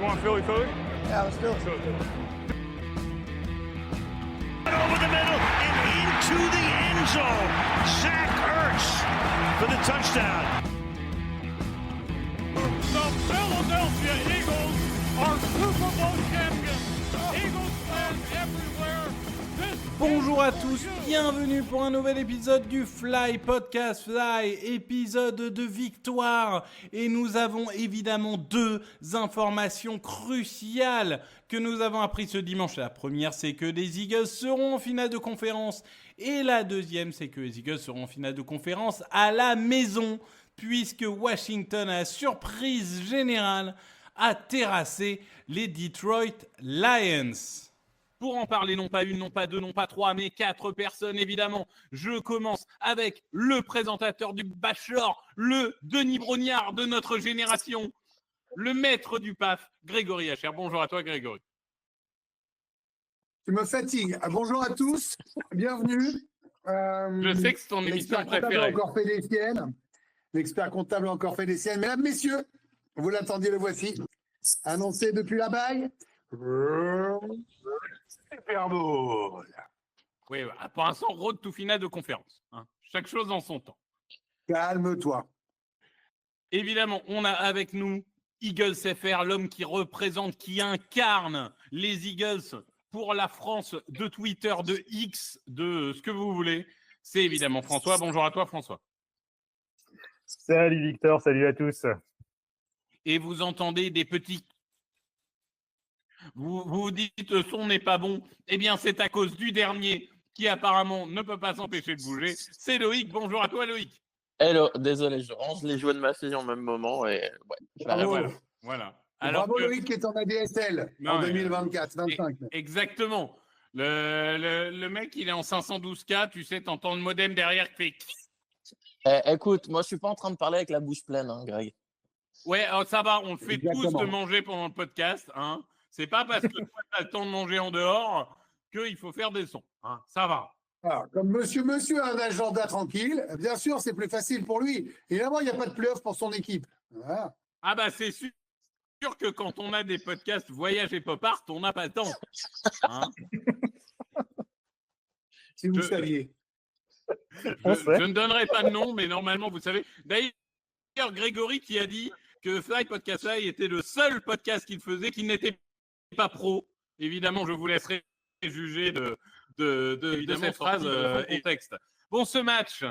want Philly? Yeah, let's do it. Over the middle and into the end zone. Zach Ertz for the touchdown. The Philadelphia Eagles are Super Bowl champions. Eagles fans everywhere. Bonjour à tous, bienvenue pour un nouvel épisode du Fly Podcast Fly, épisode de victoire. Et nous avons évidemment deux informations cruciales que nous avons apprises ce dimanche. La première, c'est que les Eagles seront en finale de conférence. Et la deuxième, c'est que les Eagles seront en finale de conférence à la maison, puisque Washington, à la surprise générale, a terrassé les Detroit Lions. Pour en parler, non pas une, non pas deux, non pas trois, mais quatre personnes, évidemment. Je commence avec le présentateur du Bachelor, le Denis Brognard de notre génération, le maître du PAF, Grégory Hacher. Bonjour à toi, Grégory. Tu me fatigues. Bonjour à tous, bienvenue. Je sais que c'est ton émission préférée. L'expert comptable a encore fait des siennes. Mesdames, messieurs, vous l'attendiez, le voici. Annoncé depuis la baille. Super Bowl. Oui, pour l'instant, road to finale de conférence. Hein. Chaque chose en son temps. Calme-toi. Évidemment, on a avec nous Eagles FR, l'homme qui représente, qui incarne les Eagles pour la France de Twitter, de X, de ce que vous voulez. C'est évidemment François. Bonjour à toi, François. Salut Victor, salut à tous. Et vous entendez des petits... Vous vous dites le son n'est pas bon. Eh bien, c'est à cause du dernier qui apparemment ne peut pas s'empêcher de bouger. C'est Loïc. Bonjour à toi, Loïc. Hello, désolé, je range les jouets de ma fille en même moment et ouais. Voilà. Alors bravo Loïc qui est en ADSL en 2024-25. Exactement. Le mec, il est en 512K. Tu sais, t'entends le modem derrière qui fait... Écoute, moi je suis pas en train de parler avec la bouche pleine, hein, Greg. Ouais, ça va, on le fait Exactement. tous de manger pendant le podcast. Hein. C'est pas parce que toi, tu as le temps de manger en dehors qu'il faut faire des sons. Hein. Ça va. Alors, comme monsieur a un agenda tranquille, bien sûr, c'est plus facile pour lui. Évidemment, il n'y a pas de playoff pour son équipe. Voilà. Ah bah c'est sûr que quand on a des podcasts voyage et pop art, on n'a pas le temps. Hein. Si vous saviez. Je ne donnerai pas de nom, mais normalement, vous savez. D'ailleurs, Grégory qui a dit que Fly Podcast Fly était le seul podcast qu'il faisait qui n'était pas pro. Évidemment, je vous laisserai juger de cette phrase et texte. Bon, ce match.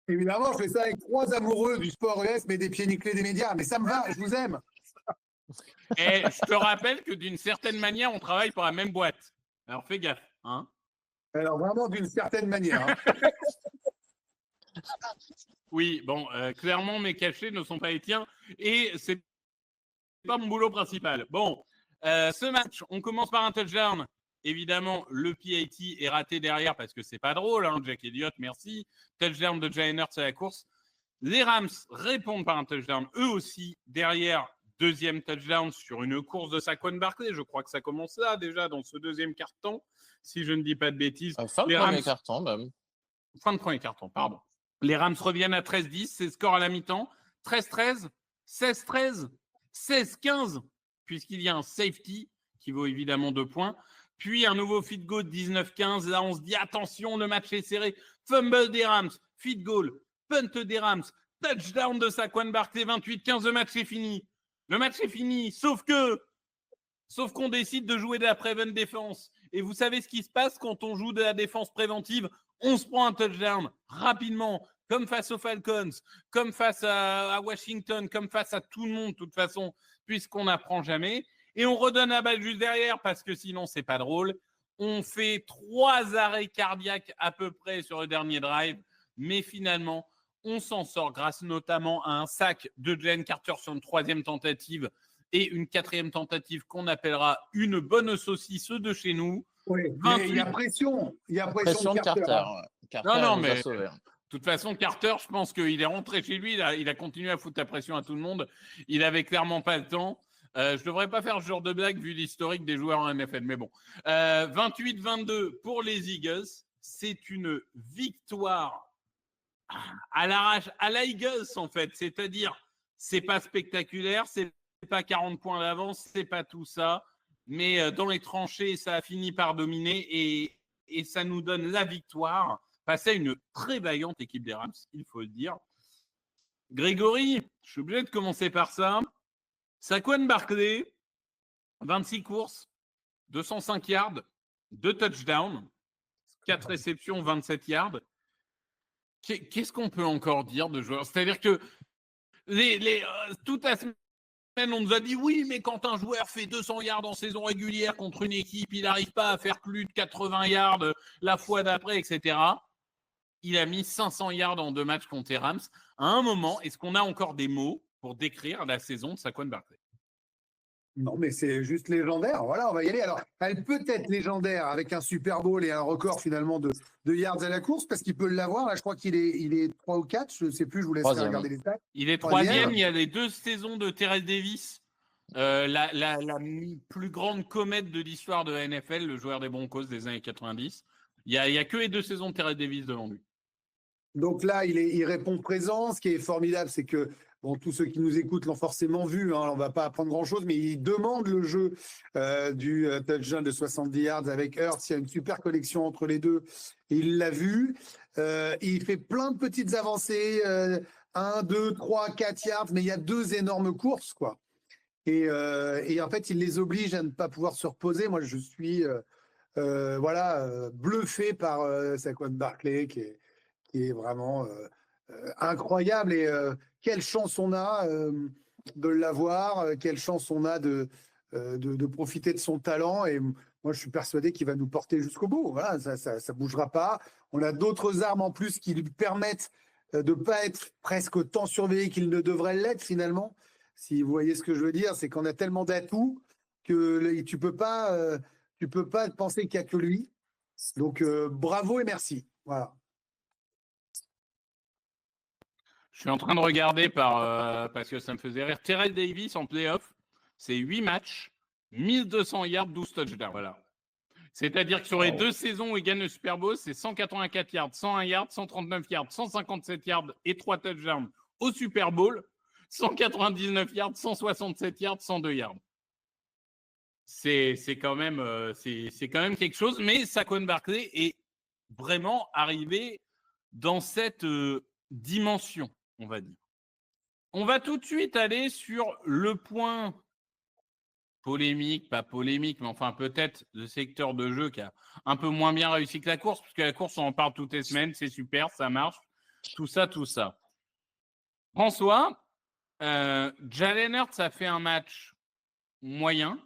Évidemment, je fais ça avec trois amoureux du sport US, mais des pieds nickelés des médias. Mais ça me va, je vous aime. Et je te rappelle que d'une certaine manière, on travaille pour la même boîte. Alors, fais gaffe. Hein. Alors, vraiment, d'une certaine manière. Hein. Oui, bon, clairement, mes cachets ne sont pas les tiens et c'est pas mon boulot principal. Bon, ce match, on commence par un touchdown. Évidemment, le PAT est raté derrière parce que c'est pas drôle. Hein, Jack Elliott, merci. Touchdown de Jalen Hurts à la course. Les Rams répondent par un touchdown, eux aussi. Derrière, deuxième touchdown sur une course de Saquon Barkley. Je crois que ça commence là déjà dans ce deuxième quart-temps, si je ne dis pas de bêtises. Fin de premier quart-temps même. Fin de premier quart-temps, pardon. Les Rams reviennent à 13-10, c'est score à la mi-temps. 13-13, 16-13, 16-15, puisqu'il y a un safety qui vaut évidemment 2 points. Puis un nouveau feed goal 19-15. Là, on se dit attention, le match est serré. Fumble des Rams, feed goal, punt des Rams, touchdown de Saquon Barkley, 28-15. Le match est fini. Le match est fini, sauf qu'on décide de jouer de la prevent défense. Et vous savez ce qui se passe quand on joue de la défense préventive? On se prend un touchdown rapidement, comme face aux Falcons, comme face à Washington, comme face à tout le monde, de toute façon, puisqu'on n'apprend jamais. Et on redonne la balle juste derrière parce que sinon, c'est pas drôle. On fait 3 arrêts cardiaques à peu près sur le dernier drive. Mais finalement, on s'en sort grâce notamment à un sac de Jalen Carter sur une 3e tentative et une 4e tentative qu'on appellera une bonne saucisse de chez nous. Oui, mais il y a pression. Il y a pression de Carter. Non, mais de toute façon, Carter, je pense qu'il est rentré chez lui. Il a continué à foutre la pression à tout le monde. Il avait clairement pas le temps. Je ne devrais pas faire ce genre de blague vu l'historique des joueurs en NFL. Mais bon, 28-22 pour les Eagles. C'est une victoire à l'arrache, à la Eagles en fait. C'est-à-dire, c'est pas spectaculaire, c'est pas 40 points d'avance, c'est pas tout ça. Mais dans les tranchées, ça a fini par dominer et ça nous donne la victoire face à une très vaillante équipe des Rams, il faut le dire. Grégory, je suis obligé de commencer par ça. Saquon Barkley, 26 courses, 205 yards, 2 touchdowns, 4 réceptions, 27 yards. Qu'est-ce qu'on peut encore dire de joueurs? C'est-à-dire que toute la semaine, on nous a dit oui, mais quand un joueur fait 200 yards en saison régulière contre une équipe, il n'arrive pas à faire plus de 80 yards la fois d'après, etc. Il a mis 500 yards en 2 matchs contre les Rams. À un moment, est-ce qu'on a encore des mots pour décrire la saison de Saquon Barkley? Non, mais c'est juste légendaire. Voilà, on va y aller. Alors, elle peut être légendaire avec un Super Bowl et un record finalement de yards à la course parce qu'il peut l'avoir. Là, je crois qu'il est 3 ou 4. Je ne sais plus, je vous laisserai Troisième. regarder les stats. Il est troisième. Il y a les 2 saisons de Terrell Davis, la plus grande comète de l'histoire de la NFL, le joueur des Broncos des années 90. Il y a que les 2 saisons de Terrell Davis devant lui. Donc là, il répond présent. Ce qui est formidable, c'est que tous ceux qui nous écoutent l'ont forcément vu. On ne va pas apprendre grand-chose, mais il demande le jeu du touchdown de 70 yards avec Hurts. Il y a une super connexion entre les deux. Il l'a vu. Il fait plein de petites avancées. 1, 2, 3, 4 yards, mais il y a 2 énormes courses, quoi. Et en fait, il les oblige à ne pas pouvoir se reposer. Moi, je suis bluffé par Saquon Barkley, qui est vraiment incroyable. Et quelle chance on a de l'avoir, quelle chance on a de profiter de son talent. Et moi, je suis persuadé qu'il va nous porter jusqu'au bout. Voilà, ça bougera pas. On a d'autres armes en plus qui lui permettent de ne pas être presque autant surveillé qu'il ne devrait l'être finalement. Si vous voyez ce que je veux dire, c'est qu'on a tellement d'atouts que tu peux pas penser qu'il n'y a que lui. Donc, bravo et merci. Voilà. Je suis en train de regarder parce que ça me faisait rire. Terrell Davis en playoff, c'est 8 matchs, 1200 yards, 12 touchdowns. Voilà. C'est-à-dire que sur les 2 saisons où il gagne le Super Bowl, c'est 184 yards, 101 yards, 139 yards, 157 yards et 3 touchdowns au Super Bowl, 199 yards, 167 yards, 102 yards. C'est quand même quelque chose, mais Saquon Barkley est vraiment arrivé dans cette dimension, on va dire. On va tout de suite aller sur le point polémique, pas polémique, mais enfin peut-être le secteur de jeu qui a un peu moins bien réussi que la course, parce que la course, on en parle toutes les semaines, c'est super, ça marche, tout ça. François, Jalen Hurts a fait un match moyen,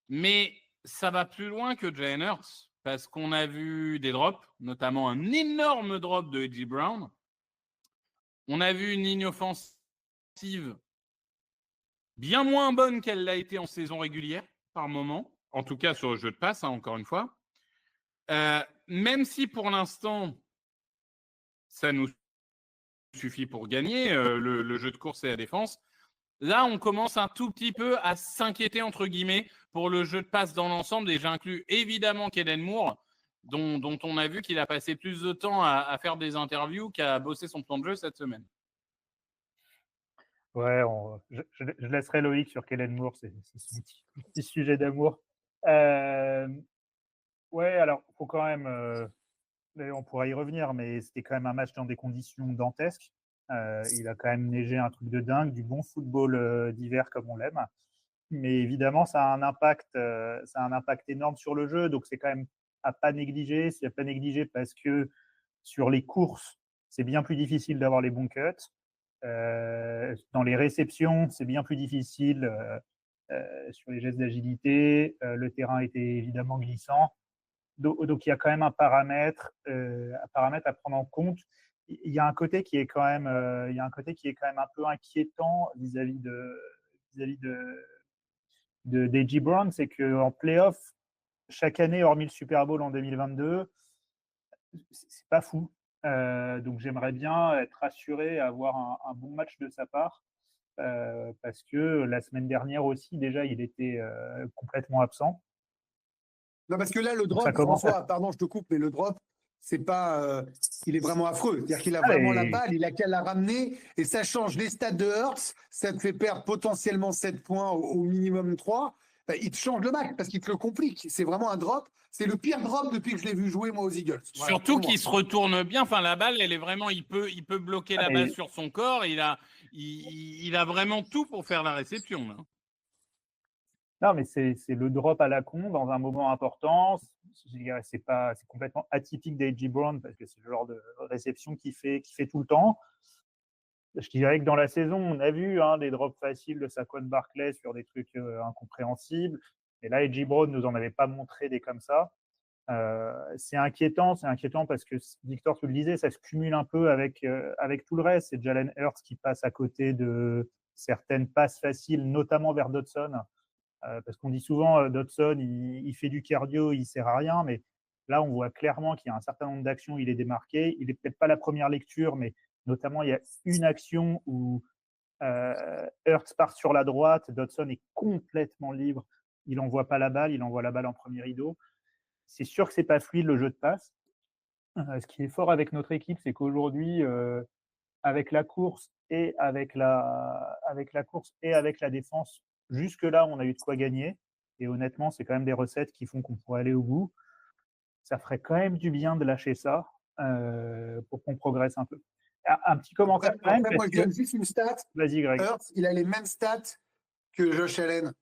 mais ça va plus loin que Jalen Hurts, parce qu'on a vu des drops, notamment un énorme drop de A.J. Brown. On a vu une ligne offensive bien moins bonne qu'elle l'a été en saison régulière, par moment. En tout cas, sur le jeu de passe, encore une fois. Même si, pour l'instant, ça nous suffit pour gagner, le jeu de course et la défense, là, on commence un tout petit peu à s'inquiéter, entre guillemets, pour le jeu de passe dans l'ensemble. Et j'inclus évidemment Kellen Moore, dont on a vu qu'il a passé plus de temps à faire des interviews qu'à bosser son plan de jeu cette semaine. Ouais, je laisserai Loïc sur Kellen Moore, c'est son petit sujet d'amour. Ouais, alors, faut quand même, on pourra y revenir, mais c'était quand même un match dans des conditions dantesques. Il a quand même neigé un truc de dingue, du bon football d'hiver comme on l'aime. Mais évidemment, ça a un impact énorme sur le jeu, donc c'est quand même à pas négliger. C'est à pas négliger parce que sur les courses, c'est bien plus difficile d'avoir les bons cuts. Dans les réceptions, c'est bien plus difficile sur les gestes d'agilité. Le terrain était évidemment glissant. Donc il y a quand même un paramètre à prendre en compte. Il y a un côté qui est quand même, un peu inquiétant vis-à-vis d'A.J. Brown, c'est qu'en playoff, chaque année, hormis le Super Bowl en 2022, c'est pas fou. Donc j'aimerais bien être rassuré, avoir un bon match de sa part, parce que la semaine dernière aussi, déjà, il était complètement absent. Non, parce que là, le drop, François, pardon, je te coupe, mais le drop, c'est pas, il est vraiment affreux. C'est-à-dire qu'il a Ah, vraiment et- la balle, il a qu'à la ramener et ça change les stats de Hurts. Ça te fait perdre potentiellement 7 points au minimum 3. Ben, il te change le match parce qu'il te le complique. C'est vraiment un drop. C'est le pire drop depuis que je l'ai vu jouer moi aux Eagles. Voilà, Surtout pour moi. qu'il se retourne bien. Enfin, la balle, elle est vraiment. Il peut bloquer la Ah, balle et- sur son corps. Il a vraiment tout pour faire la réception. Là. Non, mais c'est le drop à la con dans un moment important. Je dirais, c'est complètement atypique d'A.J. Brown parce que c'est le genre de réception qu'il fait tout le temps. Je dirais que dans la saison, on a vu des drops faciles de Saquon Barkley sur des trucs incompréhensibles. Et là, A.J. Brown nous en avait pas montré des comme ça. C'est inquiétant parce que Victor, tu le disais, ça se cumule un peu avec tout le reste. C'est Jalen Hurts qui passe à côté de certaines passes faciles, notamment vers Dodson. Parce qu'on dit souvent, Dodson, il fait du cardio, il sert à rien, mais là, on voit clairement qu'il y a un certain nombre d'actions, il est démarqué. Il n'est peut-être pas la première lecture, mais notamment, il y a une action où Hurts part sur la droite, Dodson est complètement libre, il n'envoie pas la balle, il envoie la balle en premier rideau. C'est sûr que c'est pas fluide le jeu de passe. Ce qui est fort avec notre équipe, c'est qu'aujourd'hui, avec la course et avec la défense, jusque-là, on a eu de quoi gagner. Et honnêtement, c'est quand même des recettes qui font qu'on pourrait aller au bout. Ça ferait quand même du bien de lâcher ça pour qu'on progresse un peu. Un petit commentaire quand même. Après, moi, parce je donne que- juste une stat. Vas-y, Greg. Hurts, il a les mêmes stats que Josh Allen.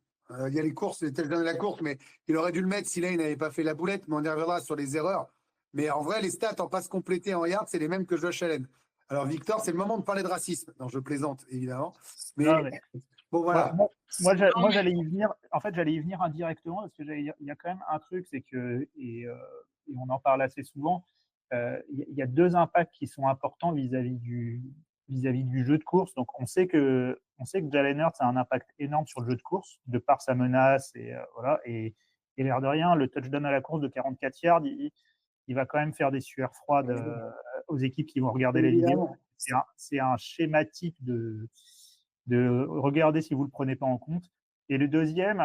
Il y a les courses, c'est peut-être la course, mais il aurait dû le mettre si là, il n'avait pas fait la boulette, mais on y reviendra sur les erreurs. Mais en vrai, les stats en passe complétée en yards, c'est les mêmes que Josh Allen. Alors, Victor, c'est le moment de parler de racisme. Non, je plaisante, évidemment. Mais, Non, mais- bon, voilà. Moi, mais- j'allais y venir. En fait, j'allais y venir indirectement parce que il y a quand même un truc, c'est que et on en parle assez souvent. Il y a deux impacts qui sont importants vis-à-vis du jeu de course. Donc, on sait que Jalen Hurts a un impact énorme sur le jeu de course de par sa menace et voilà. Et l'air de rien, le touchdown à la course de 44 yards, il va quand même faire des sueurs froides aux équipes qui vont regarder les vidéos. Évidemment. C'est un schématique de regarder si vous ne le prenez pas en compte. Et le deuxième,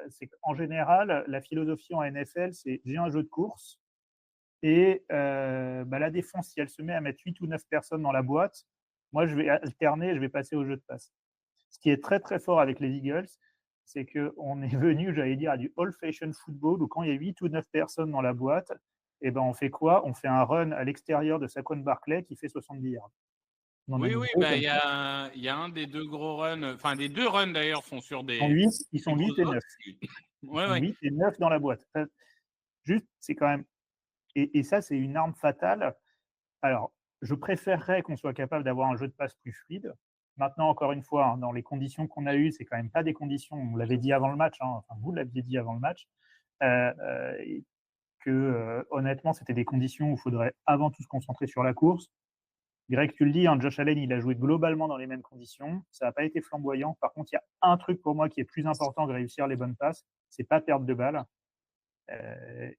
c'est qu'en général, la philosophie en NFL, c'est j'ai un jeu de course et la défense, si elle se met à mettre 8 ou 9 personnes dans la boîte, moi, je vais alterner, je vais passer au jeu de passe. Ce qui est très, très fort avec les Eagles, c'est qu'on est venu, j'allais dire, à du old-fashioned football où quand il y a 8 ou 9 personnes dans la boîte, eh ben, on fait quoi? On fait un run à l'extérieur de Saquon Barkley qui fait 70 yards. Oui, il y a un des deux gros runs, enfin des deux runs d'ailleurs sont sur des. Ils sont 8 et 9. Ouais. 8 et 9 dans la boîte. Juste, c'est quand même. Et ça, c'est une arme fatale. Alors, je préférerais qu'on soit capable d'avoir un jeu de passe plus fluide. Maintenant, encore une fois, dans les conditions qu'on a eues, c'est quand même pas des conditions, on l'avait dit avant le match, enfin, vous l'aviez dit avant le match, honnêtement, c'était des conditions où il faudrait avant tout se concentrer sur la course. Greg, tu le dis, Josh Allen, il a joué globalement dans les mêmes conditions. Ça n'a pas été flamboyant. Par contre, il y a un truc pour moi qui est plus important que réussir les bonnes passes, c'est pas perdre de balles.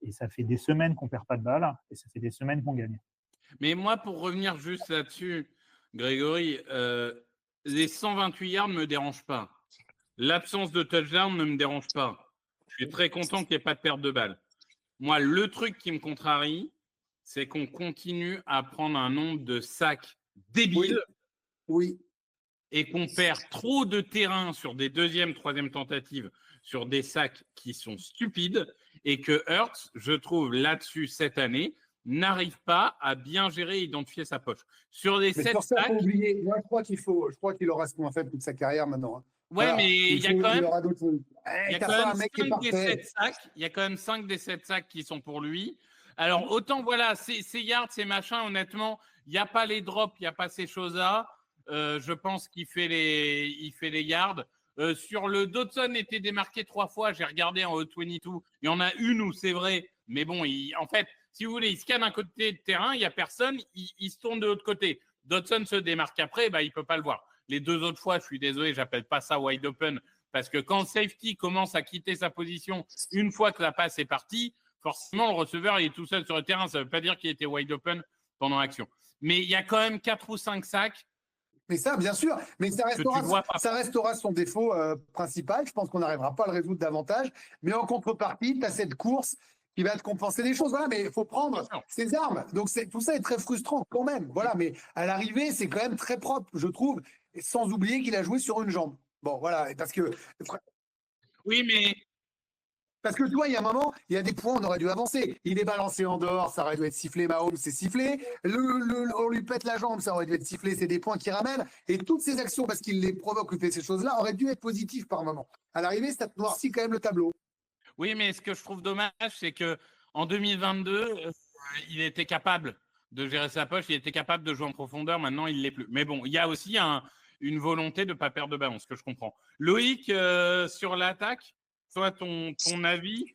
Et ça fait des semaines qu'on perd pas de balles et ça fait des semaines qu'on gagne. Mais moi, pour revenir juste là-dessus, Grégory, les 128 yards ne me dérangent pas. L'absence de touchdown ne me dérange pas. Je suis très content qu'il n'y ait pas de perte de balle. Moi, le truc qui me contrarie, c'est qu'on continue à prendre un nombre de sacs débiles Oui. et qu'on perd trop de terrain sur des deuxième, troisième tentatives, sur des sacs qui sont stupides et que Hurts, je trouve là-dessus cette année, n'arrive pas à bien gérer et identifier sa poche. Sur les Mais 7 pour ça, sacs, faut oublier. Moi, je crois qu'il aura ce qu'on a fait toute sa carrière maintenant. ouais, Voilà. mais il y a quand même. aura d'autres. Il y a T'as quand pas même un mec qui est 5 des parfait. 7 sacs. Il y a quand même 5 des 7 sacs qui sont pour lui. Alors, autant, voilà, ces yards, ces machins, honnêtement, il n'y a pas les drops, il n'y a pas ces choses-là. Je pense qu'il fait les yards. Sur le Dodson était démarqué 3 fois. J'ai regardé en O22. Il y en a une où c'est vrai. Mais bon, en fait, si vous voulez, il scanne un côté de terrain, il n'y a personne. Il se tourne de l'autre côté. Dodson se démarque après, il ne peut pas le voir. Les 2 autres fois, je suis désolé, je n'appelle pas ça wide open. Parce que quand le safety commence à quitter sa position une fois que la passe est partie, forcément, le receveur il est tout seul sur le terrain. Ça ne veut pas dire qu'il était wide open pendant l'action. Mais il y a quand même 4 ou 5 sacs. Mais ça, bien sûr. Mais ça restera son défaut principal. Je pense qu'on n'arrivera pas à le résoudre davantage. Mais en contrepartie, tu as cette course qui va te compenser des choses. Voilà, mais il faut prendre ses armes. Donc tout ça est très frustrant quand même. Voilà, mais à l'arrivée, c'est quand même très propre, je trouve, et sans oublier qu'il a joué sur une jambe. Bon, voilà, Oui, mais parce que tu vois, il y a un moment, il y a des points, on aurait dû avancer. Il est balancé en dehors, ça aurait dû être sifflé. Mahomes, c'est sifflé. On lui pète la jambe, ça aurait dû être sifflé. C'est des points qui ramènent. Et toutes ces actions, parce qu'il les provoque, il fait ces choses-là, auraient dû être positives par moment. À l'arrivée, ça noircit quand même le tableau. oui, mais ce que je trouve dommage, c'est que en 2022, il était capable de gérer sa poche, il était capable de jouer en profondeur. Maintenant, il l'est plus. Mais bon, il y a aussi une volonté de ne pas perdre de ballon, ce que je comprends. Loïc, sur l'attaque, toi, ton avis,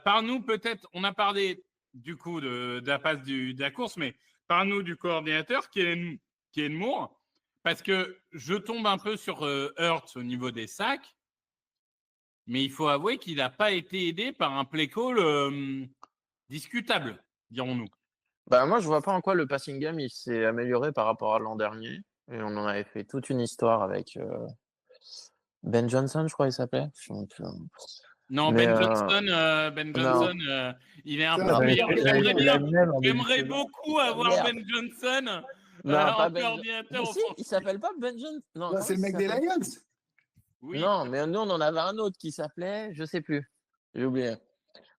par-nous peut-être, on a parlé du coup de la passe de la course, mais par-nous du coordinateur qui est Moore, parce que je tombe un peu sur Hurts au niveau des sacs, mais il faut avouer qu'il n'a pas été aidé par un play call discutable, dirons-nous. Bah, moi, je vois pas en quoi le passing game il s'est amélioré par rapport à l'an dernier. Et on en avait fait toute une histoire avec Ben Johnson, je crois qu'il s'appelait. Non, Mais, Ben Johnson, il est un peu Ça, meilleur. J'aimerais J'aimerais beaucoup avoir Merde. Ben Johnson Non, pas en Ben coordinateur. Mais si, il s'appelle pas Ben Johnson. Non, Là, c'est le comment mec il des s'appelle Lions. Oui. Non, mais nous, on en avait un autre qui s'appelait, je sais plus. J'ai oublié.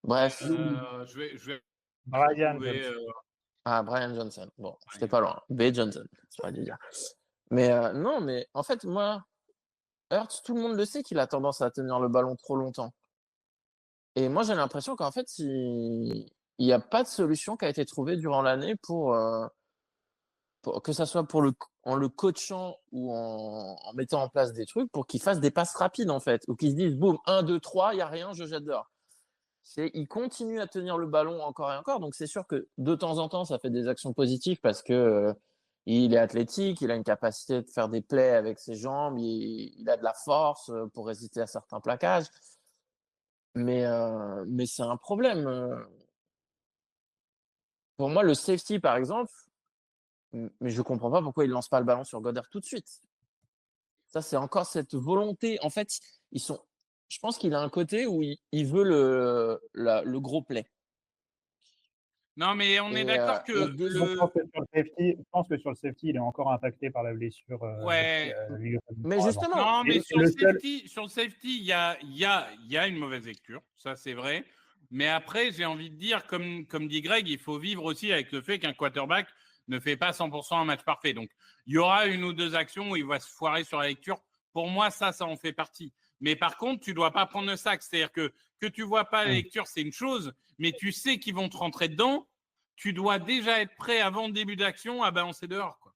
Bref. Je vais Brian trouver, Johnson. Ah, Brian Johnson. Bon, c'était pas loin. B. Johnson, j'aurais dû dire. Mais non, mais en fait, moi, Hurts, tout le monde le sait qu'il a tendance à tenir le ballon trop longtemps. Et moi, j'ai l'impression qu'en fait, il n'y a pas de solution qui a été trouvée durant l'année pour que ça soit en le coachant ou en mettant en place des trucs pour qu'il fasse des passes rapides, en fait. Ou qu'il se dise, boum, 1, 2, 3, il n'y a rien, je jette dehors. Il continue à tenir le ballon encore et encore. Donc, c'est sûr que de temps en temps, ça fait des actions positives parce que il est athlétique, il a une capacité de faire des plays avec ses jambes, il a de la force pour résister à certains plaquages. Mais c'est un problème. Pour moi, le safety, par exemple, mais je ne comprends pas pourquoi il ne lance pas le ballon sur Goddard tout de suite. Ça, c'est encore cette volonté. En fait, je pense qu'il a un côté où il veut le gros play. Non, mais on est d'accord que Je pense que sur le safety, il est encore impacté par la blessure. Ouais. Mais justement, Non, mais Et sur le seul- safety, il y a une mauvaise lecture, ça c'est vrai. Mais après, j'ai envie de dire, comme dit Greg, il faut vivre aussi avec le fait qu'un quarterback ne fait pas 100% un match parfait. Donc, il y aura une ou deux actions où il va se foirer sur la lecture. Pour moi, ça en fait partie. Mais par contre, tu ne dois pas prendre le sac. C'est-à-dire que tu ne vois pas la lecture, c'est une chose, mais tu sais qu'ils vont te rentrer dedans. Tu dois déjà être prêt avant le début d'action à balancer dehors, quoi.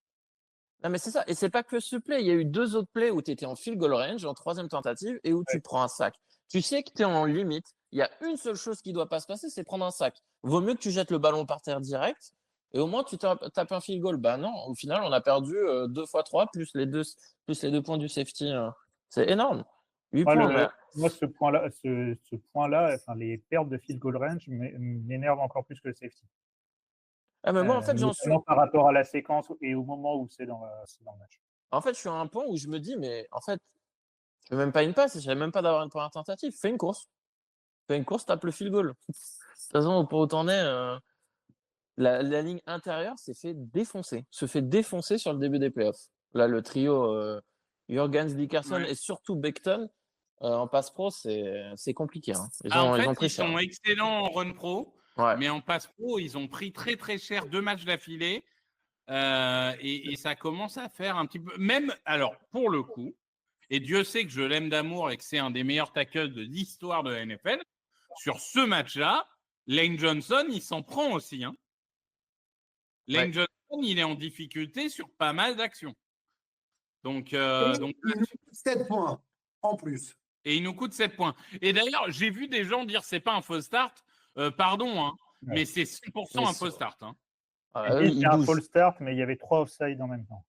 non, mais c'est ça. Et c'est pas que ce play. Il y a eu 2 autres plays où tu étais en field goal range, en 3e tentative, et où tu prends un sac. Tu sais que tu es en limite. Il y a une seule chose qui ne doit pas se passer, c'est prendre un sac. Vaut mieux que tu jettes le ballon par terre direct, et au moins tu tapes un field goal. Bah non, au final, on a perdu 2 fois 3, plus les deux points du safety. C'est énorme. 8 points. Moi, ce point-là, enfin, les pertes de field goal range m'énervent encore plus que le safety. Ah, mais moi, en fait, j'en suis. Par rapport à la séquence et au moment où c'est dans le match. En fait, je suis à un point où je me dis, mais en fait, je fais même pas une passe, je ne même pas d'avoir une première tentative. Fais une course. Tape le field goal. De toute façon, pour où t'en es, la ligne intérieure se fait défoncer sur le début des playoffs. Là, le trio Jurgens, Dickerson et surtout Becton en passe pro, c'est compliqué. Hein. Ils sont excellents en run pro, mais en passe pro, ils ont pris très très cher 2 matchs d'affilée et ça commence à faire un petit peu. Même, alors, pour le coup, et Dieu sait que je l'aime d'amour et que c'est un des meilleurs tackles de l'histoire de la NFL, sur ce match-là, Lane Johnson, il s'en prend aussi. Hein. Lane Johnson, il est en difficulté sur pas mal d'actions. Donc 7 points en plus. Et il nous coûte 7 points. Et d'ailleurs, j'ai vu des gens dire c'est pas un faux start. Pardon, hein, mais c'est 100% un faux start. Hein. C'est un faux start, mais il y avait 3 offsides en même temps.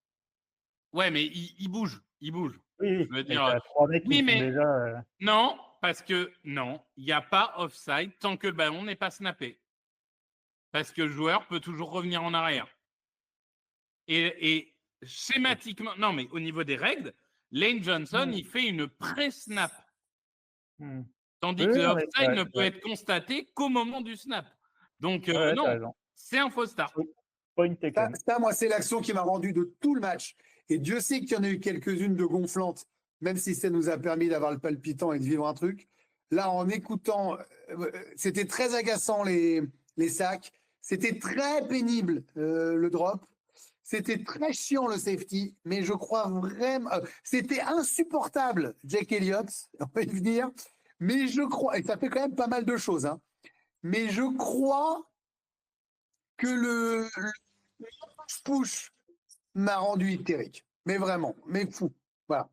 Ouais, mais il bouge. Il bouge. Oui, je veux dire, 3 mecs qui sont déjà. Non, parce que non, il n'y a pas offside tant que le ballon n'est pas snappé. Parce que le joueur peut toujours revenir en arrière. Et schématiquement, non, mais au niveau des règles, Lane Johnson, il fait une pré-snap. Tandis Oui, que non, mais l'offside ouais, ne peut ouais. être constaté qu'au moment du snap. Donc, Ouais, t'as non, raison. c'est un faux start. Point taken. Moi, c'est l'action qui m'a rendu de tout le match. Et Dieu sait qu'il y en a eu quelques-unes de gonflantes, même si ça nous a permis d'avoir le palpitant et de vivre un truc. Là, en écoutant, c'était très agaçant les sacs. C'était très pénible le drop. C'était très chiant le safety. Mais je crois vraiment. C'était insupportable, Jake Elliott. On va y venir. Mais je crois. Et ça fait quand même pas mal de choses. Hein, mais je crois que le push m'a rendu hystérique. Mais vraiment, mais fou. Voilà.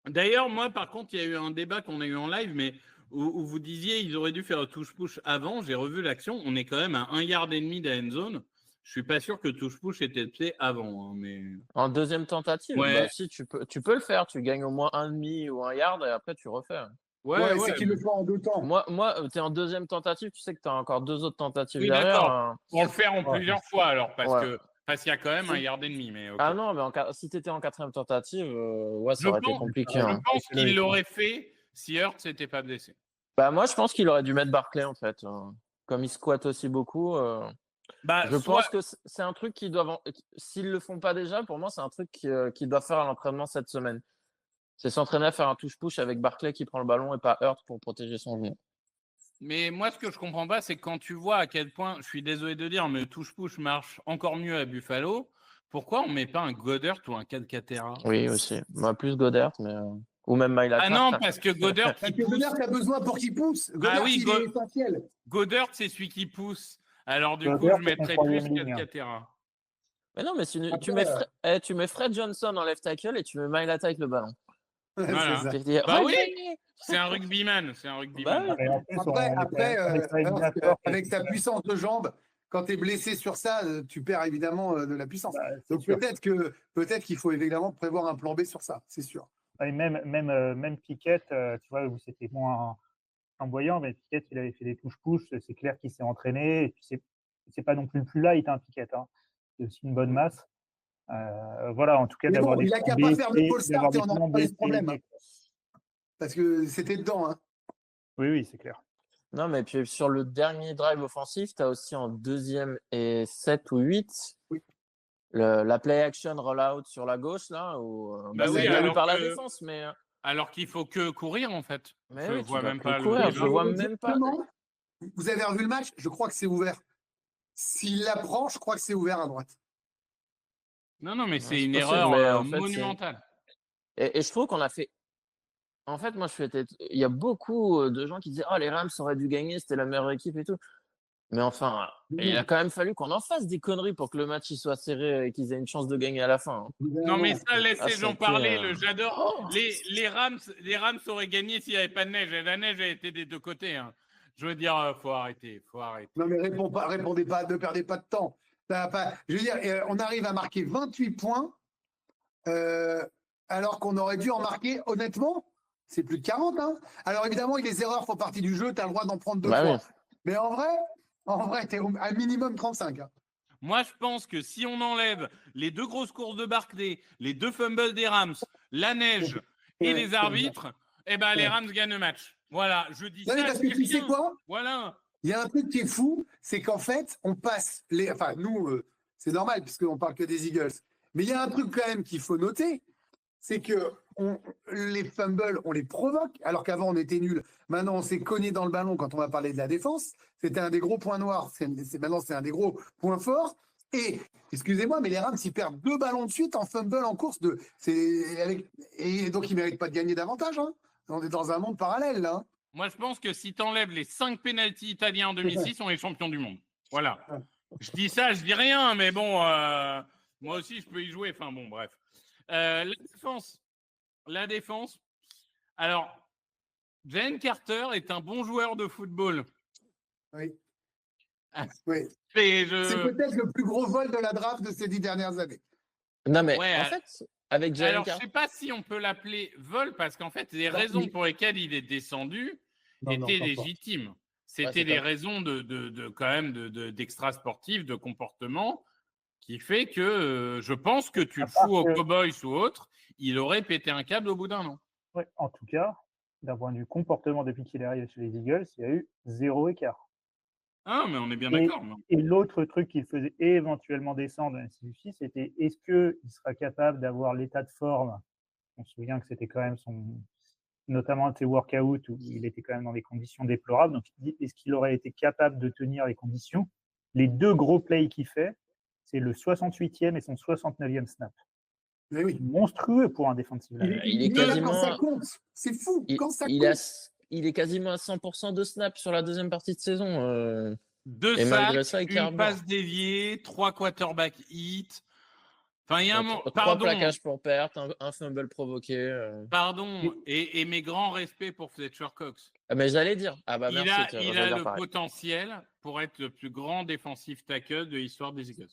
D'ailleurs, moi, par contre, il y a eu un débat qu'on a eu en live, mais où vous disiez ils auraient dû faire touche-push avant. J'ai revu l'action. On est quand même à 1 yard et demi de la end zone. Je suis pas sûr que touche-push était fait avant. Hein, mais... En deuxième tentative, Ouais. bah, si tu peux le faire. Tu gagnes au moins 1,5 ou 1 yard et après tu refais. Ouais, c'est qu'il le faut en 2 temps. Moi, tu es en deuxième tentative, tu sais que tu as encore 2 autres tentatives Oui, derrière. d'accord. On le fait en Ouais. plusieurs fois alors, parce Ouais. qu'il y a quand même 1 yard et demi. Mais, ok. Ah non, mais si tu étais en quatrième tentative, ouais, ça Je aurait été pense- compliqué. Je Hein. pense qu'il l'aurait fait si Hurts n'était pas blessé. Bah, moi, je pense qu'il aurait dû mettre Barclay en fait. Comme il squatte aussi beaucoup. Bah, Je soit- pense que c'est un truc qu'ils doivent. S'ils le font pas déjà, pour moi, c'est un truc qu'ils doivent faire à l'entraînement cette semaine. C'est s'entraîner à faire un touche-push avec Barclay qui prend le ballon et pas Hurt pour protéger son genou. Mais moi, ce que je comprends pas, c'est que quand tu vois à quel point, je suis désolé de dire, mais touche-push marche encore mieux à Buffalo, pourquoi on met pas un Goddard ou un Calcaterra? Oui, aussi. Moi, plus Goddard, mais. Ou même Mailata. Ah non, parce que Goddard, Parce qui que pousse. Goddard, t'as besoin pour qu'il pousse. Goddard, oui, il est essentiel. Goddard, c'est celui qui pousse. Alors, du Goddard, coup, je c'est mettrais ton plus troisième ligne. Calcaterra. Mais non, mais Après, tu mets Fred Johnson en left tackle et tu mets Mailata avec le ballon. Voilà. c'est ça. Tu te dis, Bah oui, regagnez. c'est un rugbyman. C'est un rugbyman. Bah oui. Et en plus, Après, avec avec sa puissance de jambe, quand tu es blessé sur ça, tu perds évidemment de la puissance. Donc sûr. peut-être qu'il faut évidemment prévoir un plan B sur ça, c'est sûr. Et même Piquet, tu vois, où c'était moins flamboyant, mais Piquet, il avait fait des touches-push, c'est clair qu'il s'est entraîné, et puis c'est pas non plus le plus light, hein, Piquet, hein. C'est aussi une bonne masse. Voilà, en tout cas, Mais d'avoir bon, des il a qu'à plans pas B, faire de pole d'avoir start et des on plans n'aura pas eu ce B, problème. C, Hein, parce que c'était dedans. Hein. Oui, c'est clair. Non, mais puis sur le dernier drive offensif, tu as aussi en deuxième et 7 ou 8 Oui. la play action rollout sur la gauche, là, où Bah c'est oui, bien vu alors par la que- défense, mais. Alors qu'il faut que courir, en fait. Mais Je oui, tu vois dois même plus pas courir, le je débat. vois même pas. Exactement. Vous avez revu le match? Je crois que c'est ouvert. S'il la prend, je crois que c'est ouvert à droite. Non, mais Ouais, c'est c'est une possible, erreur mais en fait, monumentale. Et je trouve qu'on a fait. En fait, moi, il y a beaucoup de gens qui disaient, oh, les Rams auraient dû gagner, c'était la meilleure équipe et tout. Mais enfin, il a quand même fallu qu'on en fasse des conneries pour que le match il soit serré et qu'ils aient une chance de gagner à la fin. Hein. Non, mais ça, laissez les gens c'était, parler. J'adore. Oh. Les Rams auraient gagné s'il n'y avait pas de neige. Et la neige a été des deux côtés. Hein. Je veux dire, faut arrêter. Non, mais répondez pas, ne perdez pas de temps. Je veux dire, on arrive à marquer 28 points, alors qu'on aurait dû en marquer, honnêtement, c'est plus de 40. Hein. Alors évidemment, les erreurs font partie du jeu, tu as le droit d'en prendre 2 Bah fois. oui. Mais en vrai, tu es à minimum 35. Hein. Moi, je pense que si on enlève les 2 grosses courses de Barclay, les 2 fumbles des Rams, la neige et les arbitres, eh ben, les Rams gagnent le match. Voilà, je dis Non, ça. mais parce que tu sais quoi? Voilà. Il y a un truc qui est fou, c'est qu'en fait, on passe les. Enfin, nous, c'est normal, puisqu'on parle que des Eagles. Mais il y a un truc quand même qu'il faut noter, c'est que les fumbles, on les provoque, alors qu'avant, on était nuls. Maintenant, on s'est cogné dans le ballon quand on va parler de la défense. C'était un des gros points noirs. Maintenant, c'est un des gros points forts. Et, excusez-moi, mais les Rams, ils perdent 2 ballons de suite en fumble en course. Et donc, ils ne méritent pas de gagner davantage. Hein. On est dans un monde parallèle, là. Hein. Moi, je pense que si tu enlèves les 5 pénaltys italiens en 2006, on est champion du monde. Voilà. Je dis ça, je dis rien, mais bon, moi aussi, je peux y jouer. Enfin, bon, bref. La défense. Alors, Jalen Carter est un bon joueur de football. Oui. Oui. C'est peut-être le plus gros vol de la draft de ces 10 dernières années. Non, mais Ouais, en fait, avec Jalen alors, je Carter. ne sais pas si on peut l'appeler vol parce qu'en fait, les raisons pour lesquelles il est descendu étaient légitimes. C'était des raisons quand même d'extra-sportif, de comportement, qui fait que je pense que tu le fous aux Cowboys ou autre, il aurait pété un câble au bout d'un an. Ouais, en tout cas, d'un point de vue comportement depuis qu'il est arrivé chez les Eagles, il y a eu 0 écart. Ah, mais on est bien Et, d'accord. non. et l'autre truc qu'il faisait éventuellement descendre, même si suffit, c'était est-ce qu'il sera capable d'avoir l'état de forme? On se souvient que c'était quand même notamment ses workouts où il était quand même dans des conditions déplorables. Donc, il dit est-ce qu'il aurait été capable de tenir les conditions? Les deux gros plays qu'il fait, c'est le 68e et son 69e snap. Mais oui. Monstrueux pour un defensive lineman. Il est est là quasiment- quand ça compte. C'est fou. Quand ça compte. Il est quasiment à 100% de snap sur la deuxième partie de saison. 2 Et sacs, malgré ça, il une carbure. passe déviée, 3 quarterback hits. Enfin, il y a un moment. 3 Pardon, plaquages pour perte, un fumble provoqué. pardon. Et mes grands respects pour Fletcher Cox. Ah, mais j'allais dire. Ah bah Il merci. a, tiens, il j'allais a dire le pareil. potentiel pour être le plus grand défensif tackle de l'histoire des Eagles.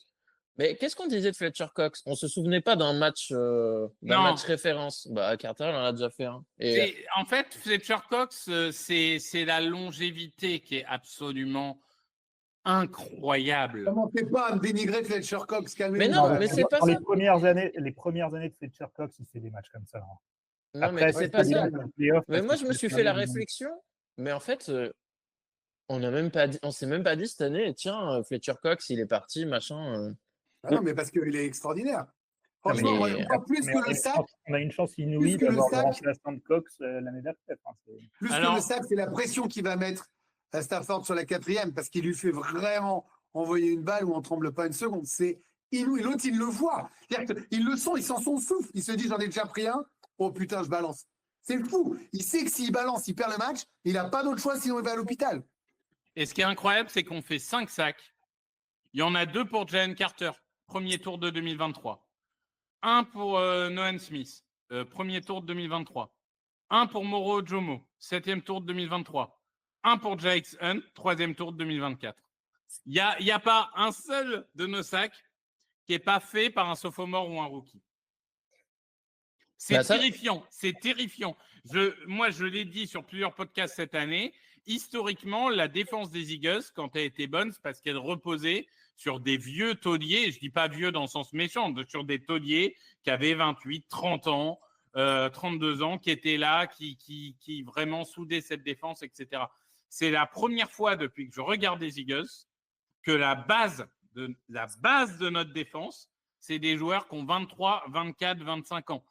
Mais qu'est-ce qu'on disait de Fletcher Cox? On se souvenait pas d'un match, Non. match référence. Bah Carter, il en a déjà fait un. Et En fait, Fletcher Cox, c'est la longévité qui est absolument incroyable. Commencez pas à me dénigrer Fletcher Cox, calmez-vous. Mais non, mais c'est pas Dans ça. les premières années de Fletcher Cox, il fait des matchs comme ça. Non, mais c'est c'est pas ça. playoffs Mais parce moi, que je me c'est suis pas fait la bien. réflexion. Mais en fait, on s'est même pas dit cette année, tiens, Fletcher Cox, il est parti, machin. Ah non, mais parce qu'il est extraordinaire. Franchement, mais- moi, encore plus Mais que le sac, on a une chance inouïe plus que le d'avoir le sac. remplaçant de Cox l'année d'après. plus Alors- que le sac, c'est la pression qu'il va mettre à Stafford sur la 4e, parce qu'il lui fait vraiment envoyer une balle où on ne tremble pas une seconde. C'est inouï. L'autre, il le voit. Il le sent, il sent son souffle. Il se dit, j'en ai déjà pris un. Oh putain, je balance. C'est fou. Il sait que s'il balance, il perd le match. Il n'a pas d'autre choix, sinon il va à l'hôpital. Et ce qui est incroyable, c'est qu'on fait 5 sacs. Il y en a 2 pour Jalen Carter, premier tour de 2023. Un pour Nolan Smith, premier tour de 2023. Un pour Moro Ojomo, 7e tour de 2023. Un pour Jax Hunt, 3e tour de 2024. Il n'y a pas un seul de nos sacs qui n'est pas fait par un sophomore ou un rookie. C'est Bah, ça- terrifiant, c'est terrifiant. Moi, je l'ai dit sur plusieurs podcasts cette année. Historiquement, la défense des Eagles, quand elle était bonne, c'est parce qu'elle reposait sur des vieux tauliers. Je dis pas vieux dans le sens méchant, sur des tauliers qui avaient 28, 30 ans, 32 ans, qui étaient là, qui vraiment soudaient cette défense, etc. C'est la première fois depuis que je regarde les Eagles que la base de notre défense, c'est des joueurs qui ont 23, 24, 25 ans.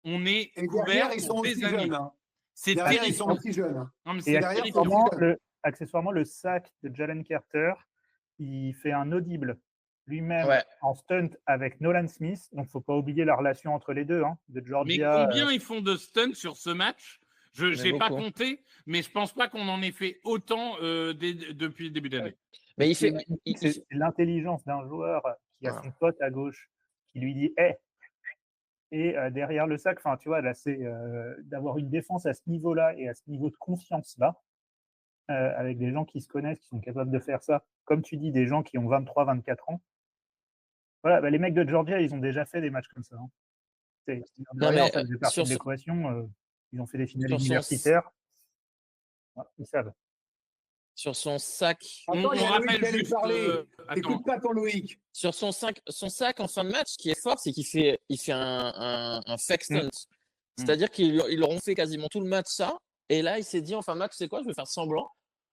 On est Et couvert derrière, ils sont pour aussi des années. jeunes. Hein. C'est Derrière, ils sont terrifiant. aussi jeunes. Hein. Non, mais Et c'est derrière, terrifiant. accessoirement, le sac de Jalen Carter, il fait un audible lui-même Ouais. en stunt avec Nolan Smith. Donc, il ne faut pas oublier la relation entre les deux, de Mais Georgia. combien ils font de stunts sur ce match? Je n'ai pas beaucoup. compté, mais je pense pas qu'on en ait fait autant depuis le début d'année. Mais C'est l'intelligence d'un joueur qui a son pote à gauche qui lui dit hey! Et derrière le sac, enfin, tu vois, là, c'est d'avoir une défense à ce niveau-là et à ce niveau de confiance-là, avec des gens qui se connaissent, qui sont capables de faire ça. Comme tu dis, des gens qui ont 23, 24 ans. Voilà, bah, les mecs de Georgia, ils ont déjà fait des matchs comme ça. Hein. Non, mais, ça faisait partie sur de ce- l'équation. Ils ont fait des finales sur son- universitaires. Voilà, ils savent. Sur son sac, Attends, il y a Loïc rappelle qui allait juste, parler. attends. Écoute pas ton Loïc. sur son sac en fin de match, ce qui est fort, c'est qu'il fait un fake stunt. C'est-à-dire qu'ils l'auront fait quasiment tout le match ça. Et là, il s'est dit en fin de match, c'est quoi, je vais faire semblant.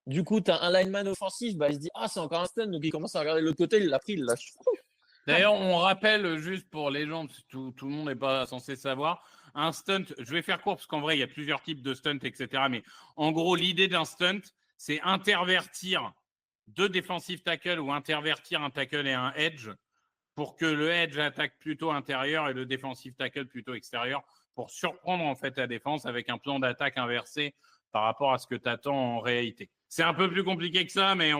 Du coup, tu as un lineman offensif, bah, il se dit, ah, c'est encore un stunt. Donc, il commence à regarder de l'autre côté, il l'a pris, il lâche. D'ailleurs, on rappelle juste pour les gens, parce que tout le monde n'est pas censé savoir, un stunt, je vais faire court parce qu'en vrai, il y a plusieurs types de stunts, etc. Mais en gros, l'idée d'un stunt, c'est intervertir 2 defensive tackles ou intervertir un tackle et un edge pour que le edge attaque plutôt intérieur et le defensive tackle plutôt extérieur pour surprendre en fait la défense avec un plan d'attaque inversé par rapport à ce que tu attends en réalité. C'est un peu plus compliqué que ça, mais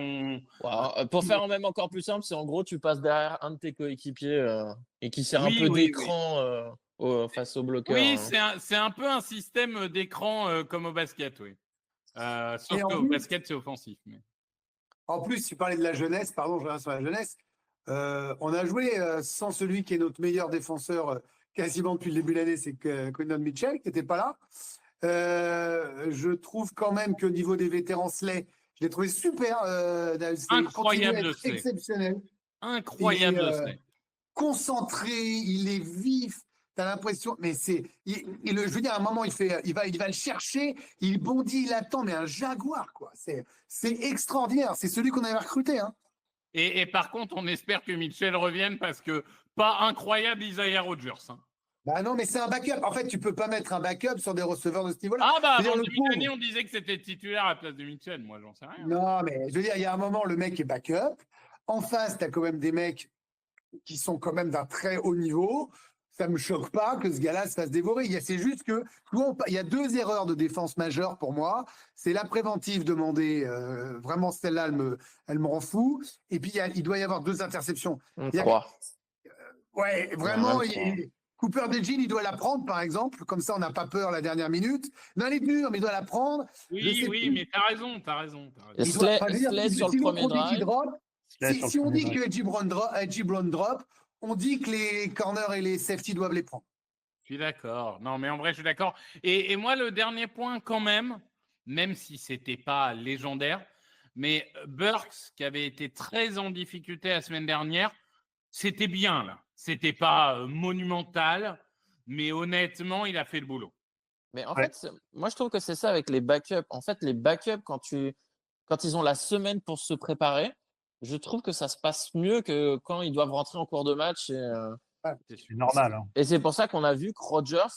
Pour faire même encore plus simple, c'est en gros, tu passes derrière un de tes coéquipiers et qui sert un peu Oui. d'écran face au bloqueur. Oui, hein. c'est un peu un système d'écran comme au basket, oui. Sauf Et en qu'au plus- basket, c'est offensif. Mais... En plus, tu parlais de la jeunesse, pardon, je reviens sur la jeunesse. On a joué sans celui qui est notre meilleur défenseur quasiment depuis le début de l'année, c'est Quinton Mitchell, qui n'était pas là. Je trouve quand même qu'au niveau des vétérans Slay, je l'ai trouvé super. Incroyable, continue à être Slay. exceptionnel. Incroyable, Il est, Slay. Concentré, il est vif. T'as l'impression, mais je veux dire, à un moment, il va le chercher, il bondit, il attend, mais un jaguar, quoi. C'est extraordinaire. C'est celui qu'on avait recruté, hein. Et par contre, on espère que Mitchell revienne parce que pas incroyable Isaiah Rodgers. Hein. Bah non, mais c'est un backup. En fait, tu peux pas mettre un backup sur des receveurs de ce niveau-là. Ah bah Je veux avant dire, le le début d'année, pauvre. on disait que c'était titulaire à la place de Mitchell. Moi, j'en sais rien. Non, mais je veux dire, il y a un moment, le mec est backup. En face, tu as quand même des mecs qui sont quand même d'un très haut niveau. Ça me choque pas que ce gars-là se fasse dévorer. C'est juste que il y a 2 erreurs de défense majeures pour moi. C'est la préventive demandée. Vraiment, celle-là, elle me rend fou. Et puis, il doit y avoir 2 interceptions. Il y a- 3. Ouais, vraiment, même trois. Cooper DeJean, il doit la prendre, par exemple. Comme ça, on n'a pas peur la dernière minute. Non, elle est dure, mais il doit la prendre. Je Oui, sais oui, plus. mais t'as raison. Et Il doit- Slade je veux dire, Slade sur le sinon, premier on dit qu'il drive. drop. Là, sur le Si on premier dit drive. que Edgy Brown drop, on dit que les corners et les safety doivent les prendre. Je suis d'accord. Non, mais en vrai, je suis d'accord. Et moi, le dernier point, quand même si c'était pas légendaire, mais Burks, qui avait été très en difficulté la semaine dernière, c'était bien, là. C'était pas monumental, mais honnêtement, il a fait le boulot. Mais en Ouais. fait, moi, je trouve que c'est ça avec les backups. En fait, les backups, quand ils ont la semaine pour se préparer, je trouve que ça se passe mieux que quand ils doivent rentrer en cours de match. C'est sûr. C'est normal. Hein. Et c'est pour ça qu'on a vu que Rodgers,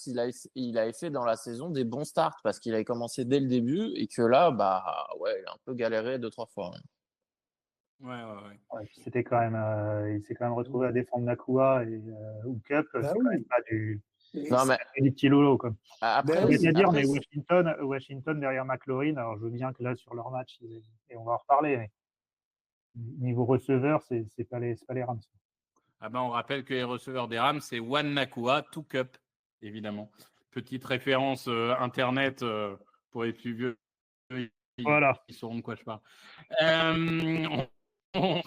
il avait fait dans la saison des bons starts parce qu'il avait commencé dès le début et que là, bah ouais, il a un peu galéré 2-3 fois. Ouais. Ouais. Ouais, puis c'était quand même, il s'est quand même retrouvé à défendre Nakua et Hookup. Bah C'est quand même pas du Non, mais des petits lolos, quoi. après, Ben oui, C'est-à-dire, après, mais Washington derrière McLaurin, alors je veux bien que là, sur leur match, et on va en reparler, mais niveau receveur, c'est pas les Rams. Ah ben, on rappelle que les receveurs des Rams, c'est One Nakua, Two Cup, évidemment. Petite référence Internet pour les plus vieux. Voilà. Ils sauront de quoi je parle. On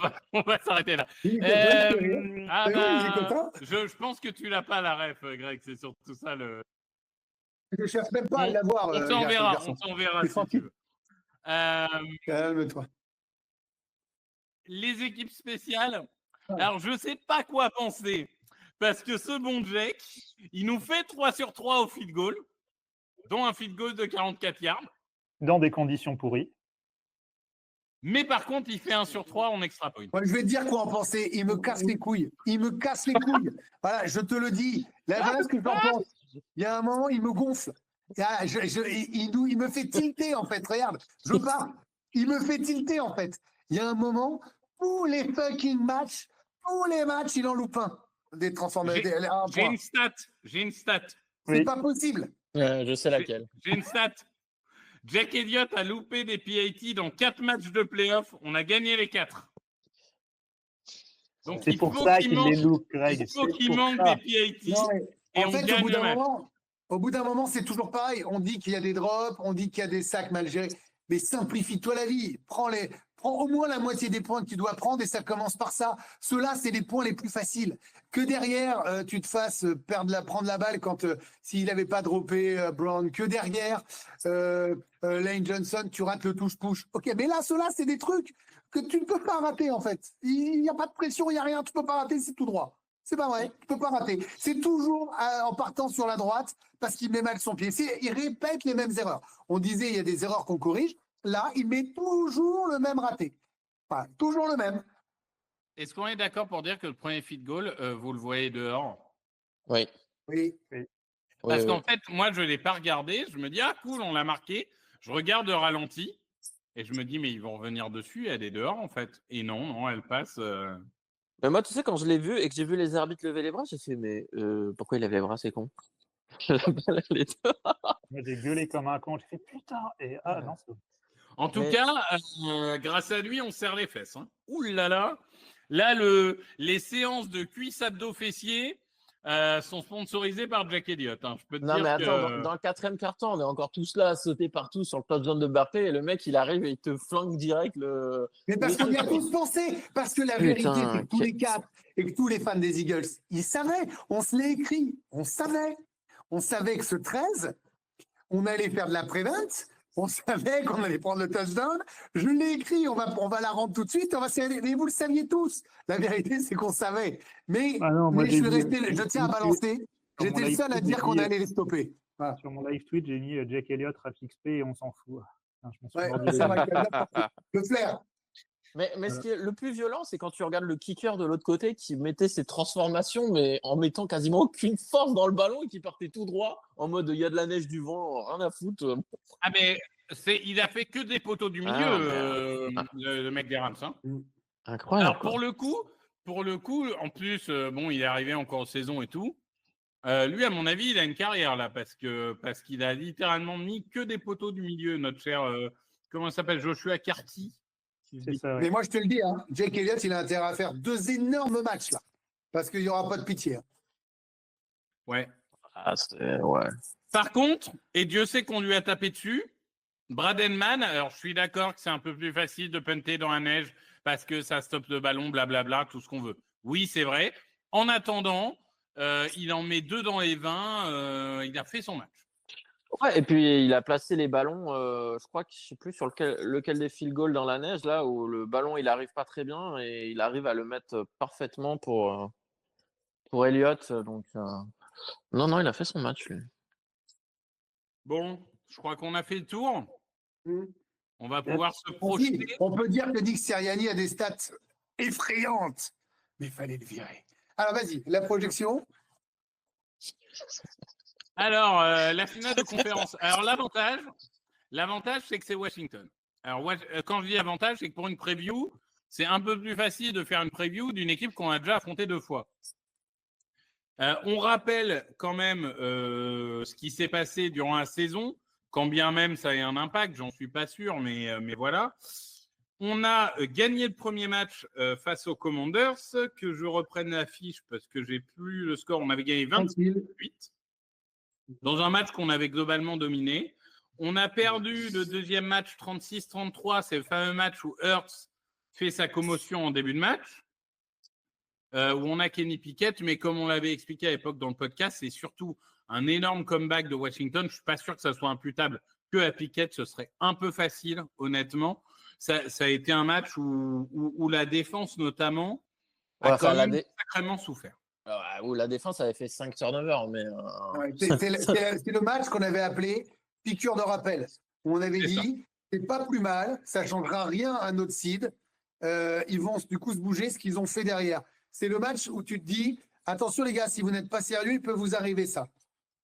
va s'arrêter là. Il est content, Ah il est bah, content. je pense que tu l'as pas la ref, Greg. C'est surtout ça le. Je cherche même pas à On- l'avoir. On t'enverra C'est si tranquille. tu veux. Calme-toi. Les équipes spéciales. Alors, je sais pas quoi penser. Parce que ce bon Jack, il nous fait 3 sur 3 au field goal, dont un field goal de 44 yards. Dans des conditions pourries. Mais par contre, il fait 1 sur 3 en extra point. Moi, je vais te dire quoi en penser. Il me casse les couilles. Il me casse les couilles. Voilà, je te le dis. Là, voilà ce que j'en pense. Il y a un moment, il me gonfle. Ah, il me fait tilter, en fait. Regarde, je pars. Il me fait tilter, en fait. Il y a un moment, tous les fucking matchs, tous les matchs, il en loupe un. Des transformations. J'ai une stat. C'est Oui. pas possible. je sais laquelle. J'ai une stat. Jack Elliott a loupé des PAT dans 4 matchs de playoff. On a gagné les 4. Donc, C'est il pour faut ça qu'il qu'il manque, les loupe, Greg. il faut C'est qu'il pour manque ça. des PAT. Non, mais Et en on fait, gagne le match. au bout d'un moment, c'est toujours pareil. On dit qu'il y a des drops, on dit qu'il y a des sacs mal gérés. Mais simplifie-toi la vie. Prends au moins la moitié des points que tu dois prendre et ça commence par ça. Ceux-là, c'est les points les plus faciles. Que derrière, tu te fasses prendre la balle quand s'il n'avait pas droppé Brown. Que derrière, Lane Johnson, tu rates le touche-push. Ok, mais là, ceux-là, c'est des trucs que tu ne peux pas rater en fait. Il n'y a pas de pression, il n'y a rien. Tu ne peux pas rater, c'est tout droit. C'est pas vrai, tu peux pas rater. C'est toujours en partant sur la droite parce qu'il met mal son pied. Il répète les mêmes erreurs. On disait il y a des erreurs qu'on corrige. Là, il met toujours le même raté. Enfin, toujours le même. Est-ce qu'on est d'accord pour dire que le premier field goal, vous le voyez dehors? Oui. Oui. Parce Oui, qu'en fait, moi, je ne l'ai pas regardé. Je me dis, ah cool, on l'a marqué. Je regarde le ralenti et je me dis, mais ils vont revenir dessus. Elle est dehors, en fait. Et non, elle passe. Mais moi, tu sais, quand je l'ai vu et que j'ai vu les arbitres lever les bras, j'ai fait, mais pourquoi il lève les bras, c'est con. Les deux. Moi, j'ai gueulé comme un con. J'ai fait putain. Et non, c'est En tout Mais- cas, grâce à lui, on serre les fesses. Hein. Ouh là là. Là, les séances de cuisses abdos fessiers sont sponsorisées par Jack Elliott. Hein. Je peux te Non, dire mais attends, que... dans le 4e quart-temps, on est encore tous là à sauter partout sur le touchdown de Mbappé et le mec, il arrive et il te flanque direct le. Mais parce qu'on y a tous pensé. Parce que la vérité, Putain, c'est que tous les 4 et que tous les fans des Eagles, ils savaient. On se l'est écrit. On savait. On savait que ce 13, on allait faire de la prevent. On savait qu'on allait prendre le touchdown. Je l'ai écrit. On va la rendre tout de suite. Mais vous le saviez tous. La vérité, c'est qu'on savait. Mais, Ah non, moi, mais je j'ai suis vu- resté. Je tiens à balancer. Sur J'étais mon le live seul à tweet, dire j'ai qu'on mis, allait les stopper. Voilà. sur mon live tweet, j'ai mis Jack Elliott, Rap XP et on s'en fout. Putain, je m'en suis Ouais, mordu les ça doigts. m'a bien porté. Le flair. Mais Voilà. ce qui est le plus violent, c'est quand tu regardes le kicker de l'autre côté qui mettait ses transformations, mais en mettant quasiment aucune force dans le ballon et qui partait tout droit en mode il y a de la neige, du vent, rien à foutre. Ah, mais il a fait que des poteaux du milieu, Ah, merde. le mec des Rams. Hein. Incroyable. Alors, pour le coup, en plus, bon, il est arrivé encore en saison et tout. Lui, à mon avis, il a une carrière là parce qu'il a littéralement mis que des poteaux du milieu. Notre cher, comment il s'appelle, Joshua Carty. C'est ça, ouais. Mais moi, je te le dis, hein, Jake Elliott, il a intérêt à faire 2 énormes matchs là. Parce qu'il n'y aura pas de pitié. Hein. Ouais. Ah, ouais. Par contre, et Dieu sait qu'on lui a tapé dessus, Bradenman, alors je suis d'accord que c'est un peu plus facile de punter dans la neige parce que ça stoppe le ballon, blablabla, tout ce qu'on veut. Oui, c'est vrai. En attendant, il en met 2 dans les 20, il a fait son match. Ouais, et puis il a placé les ballons, je crois que je sais plus sur lequel des field goals dans la neige, là où le ballon il arrive pas très bien et il arrive à le mettre parfaitement pour Elliott. Donc, non, il a fait son match, lui. Bon, je crois qu'on a fait le tour. Mm. On va pouvoir se On dit- projeter. on peut dire que Nick Sirianni a des stats effrayantes, mais il fallait le virer. Alors vas-y, la projection. Alors, la finale de conférence. Alors, l'avantage, c'est que c'est Washington. Alors, quand je dis avantage, c'est que pour une preview, c'est un peu plus facile de faire une preview d'une équipe qu'on a déjà affrontée 2 fois. On rappelle quand même ce qui s'est passé durant la saison, quand bien même ça ait un impact, j'en suis pas sûr, mais voilà. On a gagné le premier match face aux Commanders, que je reprenne la fiche parce que j'ai plus le score. On avait gagné 28 dans un match qu'on avait globalement dominé. On a perdu le deuxième match 36-33, c'est le fameux match où Hurts fait sa commotion en début de match, où on a Kenny Pickett, mais comme on l'avait expliqué à l'époque dans le podcast, c'est surtout un énorme comeback de Washington. Je ne suis pas sûr que ça soit imputable que à Pickett, ce serait un peu facile, honnêtement. Ça a été un match où la défense, notamment, a quand même sacrément souffert. Où la défense avait fait 5 turnovers, mais Ouais, c'est le match qu'on avait appelé piqûre de rappel. Où on avait dit, c'est pas plus mal, ça changera rien à notre seed. Ils vont du coup se bouger ce qu'ils ont fait derrière. C'est le match où tu te dis, attention les gars, si vous n'êtes pas sérieux, il peut vous arriver ça.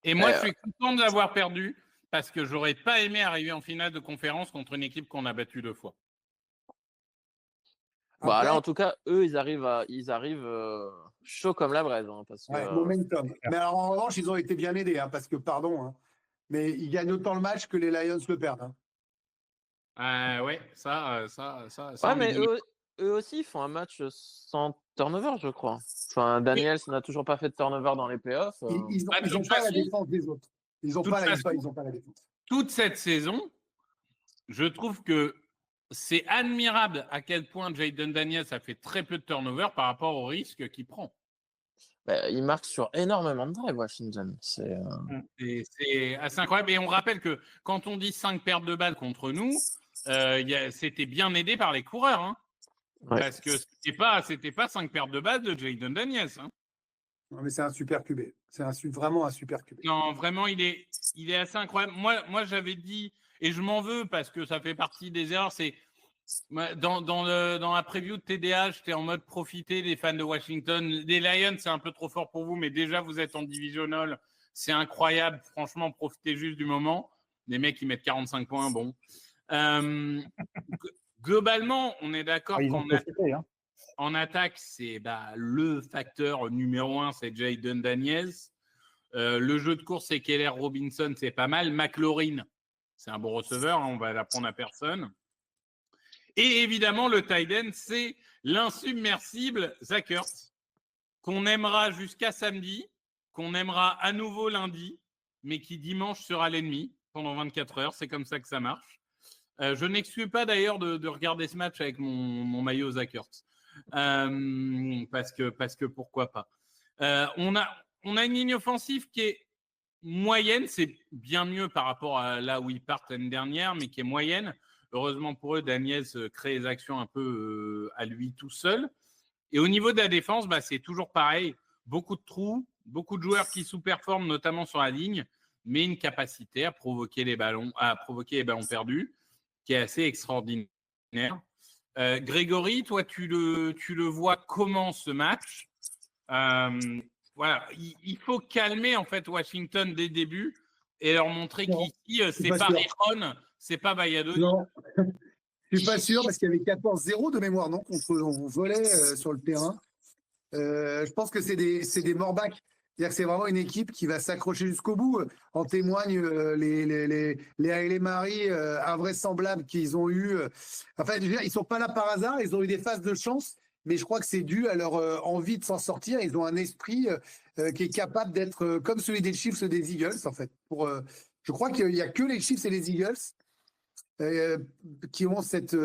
Et moi, je suis content de l'avoir perdu parce que j'aurais pas aimé arriver en finale de conférence contre une équipe qu'on a battue 2 fois. Après, là, en tout cas, eux, ils arrivent chaud comme la braise. Hein, parce que, momentum. Mais alors, en revanche, ils ont été bien aidés, hein, parce que, pardon, hein, mais ils gagnent autant le match que les Lions le perdent. Hein. Ouais, ça. Ouais, mais eux aussi, ils font un match sans turnover, je crois. Enfin, Daniels n'a toujours pas fait de turnover dans les playoffs. Ils n'ont pas la défense des autres. Ils n'ont pas la défense. Toute cette saison, je trouve que c'est admirable à quel point Jayden Daniels a fait très peu de turnover par rapport au risque qu'il prend. Il marque sur énormément de drives, Washington. C'est assez incroyable. Et on rappelle que quand on dit 5 pertes de balles contre nous, c'était bien aidé par les coureurs. Hein, ouais. Parce que c'était pas 5 pertes de balles de Jayden Daniels. Hein. Non, mais c'est un super QB. C'est vraiment un super QB. Non, vraiment, il est assez incroyable. Moi, j'avais dit, et je m'en veux parce que ça fait partie des erreurs, c'est dans la preview de TDA, j'étais en mode profiter des fans de Washington. Les Lions, c'est un peu trop fort pour vous, mais déjà, vous êtes en divisional. C'est incroyable. Franchement, profitez juste du moment. Les mecs, ils mettent 45 points. Bon. Globalement, on est d'accord en attaque, c'est le facteur numéro 1, c'est Jayden Daniels. Le jeu de course, c'est Keller Robinson, c'est pas mal. McLaurin, c'est un bon receveur, hein, on va l'apprendre à personne. Et évidemment, le tight end, c'est l'insubmersible Zach Ertz, qu'on aimera jusqu'à samedi, qu'on aimera à nouveau lundi, mais qui dimanche sera l'ennemi pendant 24 heures. C'est comme ça que ça marche. Je n'exclus pas d'ailleurs de regarder ce match avec mon maillot Zach Ertz. Parce que pourquoi pas. On a une ligne offensive qui est moyenne, c'est bien mieux par rapport à là où ils partent l'année dernière, mais qui est moyenne. Heureusement pour eux, Daniels crée les actions un peu à lui tout seul. Et au niveau de la défense, c'est toujours pareil. Beaucoup de trous, beaucoup de joueurs qui sous-performent, notamment sur la ligne, mais une capacité à provoquer les ballons perdus qui est assez extraordinaire. Grégory, toi, tu le vois comment ce match? Voilà, il faut calmer en fait Washington dès le début et leur montrer qu'ici, c'est pas Rijon, c'est pas Valladolid. Non, je suis pas sûr parce qu'il y avait 14-0 de mémoire, non, on volait sur le terrain. Je pense que c'est des Morbacs. C'est-à-dire que c'est vraiment une équipe qui va s'accrocher jusqu'au bout. En témoignent les Haile Marie invraisemblables qu'ils ont eu. Enfin, je veux dire, ils sont pas là par hasard. Ils ont eu des phases de chance, mais je crois que c'est dû à leur envie de s'en sortir. Ils ont un esprit qui est capable d'être comme celui des Chiefs et des Eagles, en fait. Je crois qu'il n'y a que les Chiefs et les Eagles qui ont cette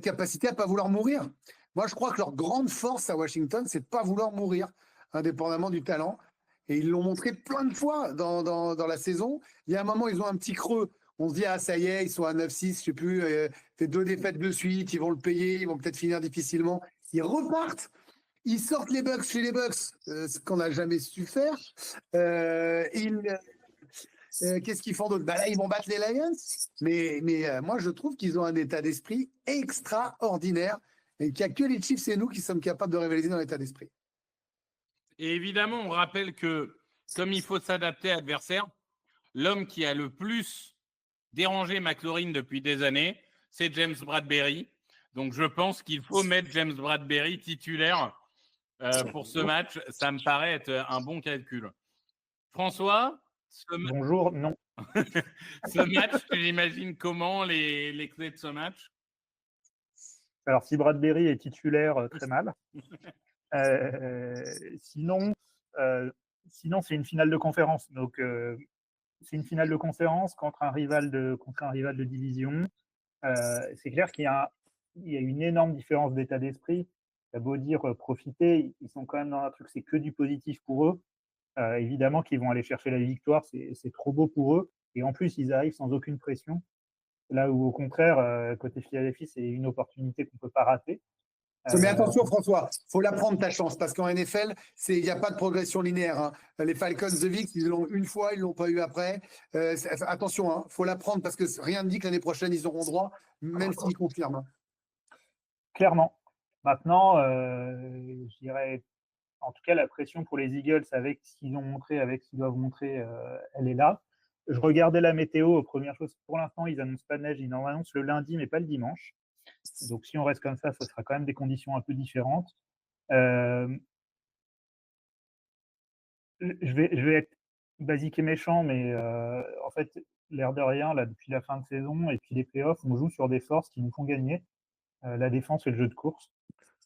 capacité à pas vouloir mourir. Moi, je crois que leur grande force à Washington, c'est de pas vouloir mourir, indépendamment du talent. Et ils l'ont montré plein de fois dans la saison. Il y a un moment, ils ont un petit creux. On se dit, ah, ça y est, ils sont à 9-6, je sais plus, fait 2 défaites de suite, ils vont le payer, ils vont peut-être finir difficilement. Ils repartent. Ils sortent les Bucks chez les Bucks, ce qu'on n'a jamais su faire. Qu'est-ce qu'ils font d'autre? Là, ils vont battre les Lions. Mais moi, je trouve qu'ils ont un état d'esprit extraordinaire et qu'il n'y a que les Chiefs et nous qui sommes capables de rivaliser dans l'état d'esprit. Et évidemment, on rappelle que comme il faut s'adapter à l'adversaire, l'homme qui a le plus dérangé McLaurin depuis des années, c'est James Bradberry. Donc, je pense qu'il faut mettre James Bradberry titulaire pour ce match. Ça me paraît être un bon calcul. François, Bonjour, non. ce match, tu l'imagines comment, les clés de ce match? Alors, si Bradberry est titulaire, très mal. Sinon, c'est une finale de conférence. Donc, c'est une finale de conférence contre un rival de division. C'est clair qu'il y a une énorme différence d'état d'esprit. Ça beau dire profiter, ils sont quand même dans un truc, c'est que du positif pour eux. Évidemment qu'ils vont aller chercher la victoire, c'est trop beau pour eux. Et en plus, ils arrivent sans aucune pression. Là où, au contraire, côté Philadelphie, c'est une opportunité qu'on ne peut pas rater. Mais attention, François, il faut la prendre ta chance parce qu'en NFL, il n'y a pas de progression linéaire. Hein. Les Falcons de Vic, ils l'ont une fois, ils ne l'ont pas eu après. Attention, il faut la prendre parce que rien ne dit que l'année prochaine, ils auront droit, même s'ils confirment. Hein. Clairement. Maintenant, je dirais, en tout cas, la pression pour les Eagles avec ce qu'ils ont montré, avec ce qu'ils doivent montrer, elle est là. Je regardais la météo. Première chose, pour l'instant, ils n'annoncent pas de neige. Ils en annoncent le lundi, mais pas le dimanche. Donc, si on reste comme ça, ce sera quand même des conditions un peu différentes. Je vais être basique et méchant, mais en fait, l'air de rien, là, depuis la fin de saison et puis les playoffs, on joue sur des forces qui nous font gagner, la défense et le jeu de course.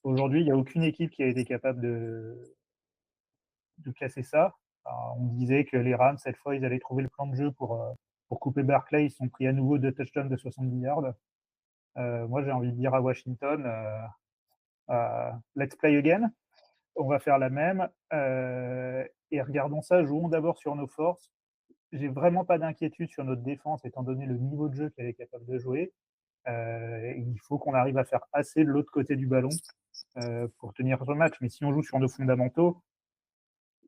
Aujourd'hui, il n'y a aucune équipe qui a été capable de casser ça. Alors, on disait que les Rams, cette fois, ils allaient trouver le plan de jeu pour couper Barclay. Ils se sont pris à nouveau 2 touchdowns de 70 yards. Moi, j'ai envie de dire à Washington, let's play again. On va faire la même. Et regardons ça, jouons d'abord sur nos forces. J'ai vraiment pas d'inquiétude sur notre défense, étant donné le niveau de jeu qu'elle est capable de jouer. Il faut qu'on arrive à faire assez de l'autre côté du ballon pour tenir ce match. Mais si on joue sur nos fondamentaux,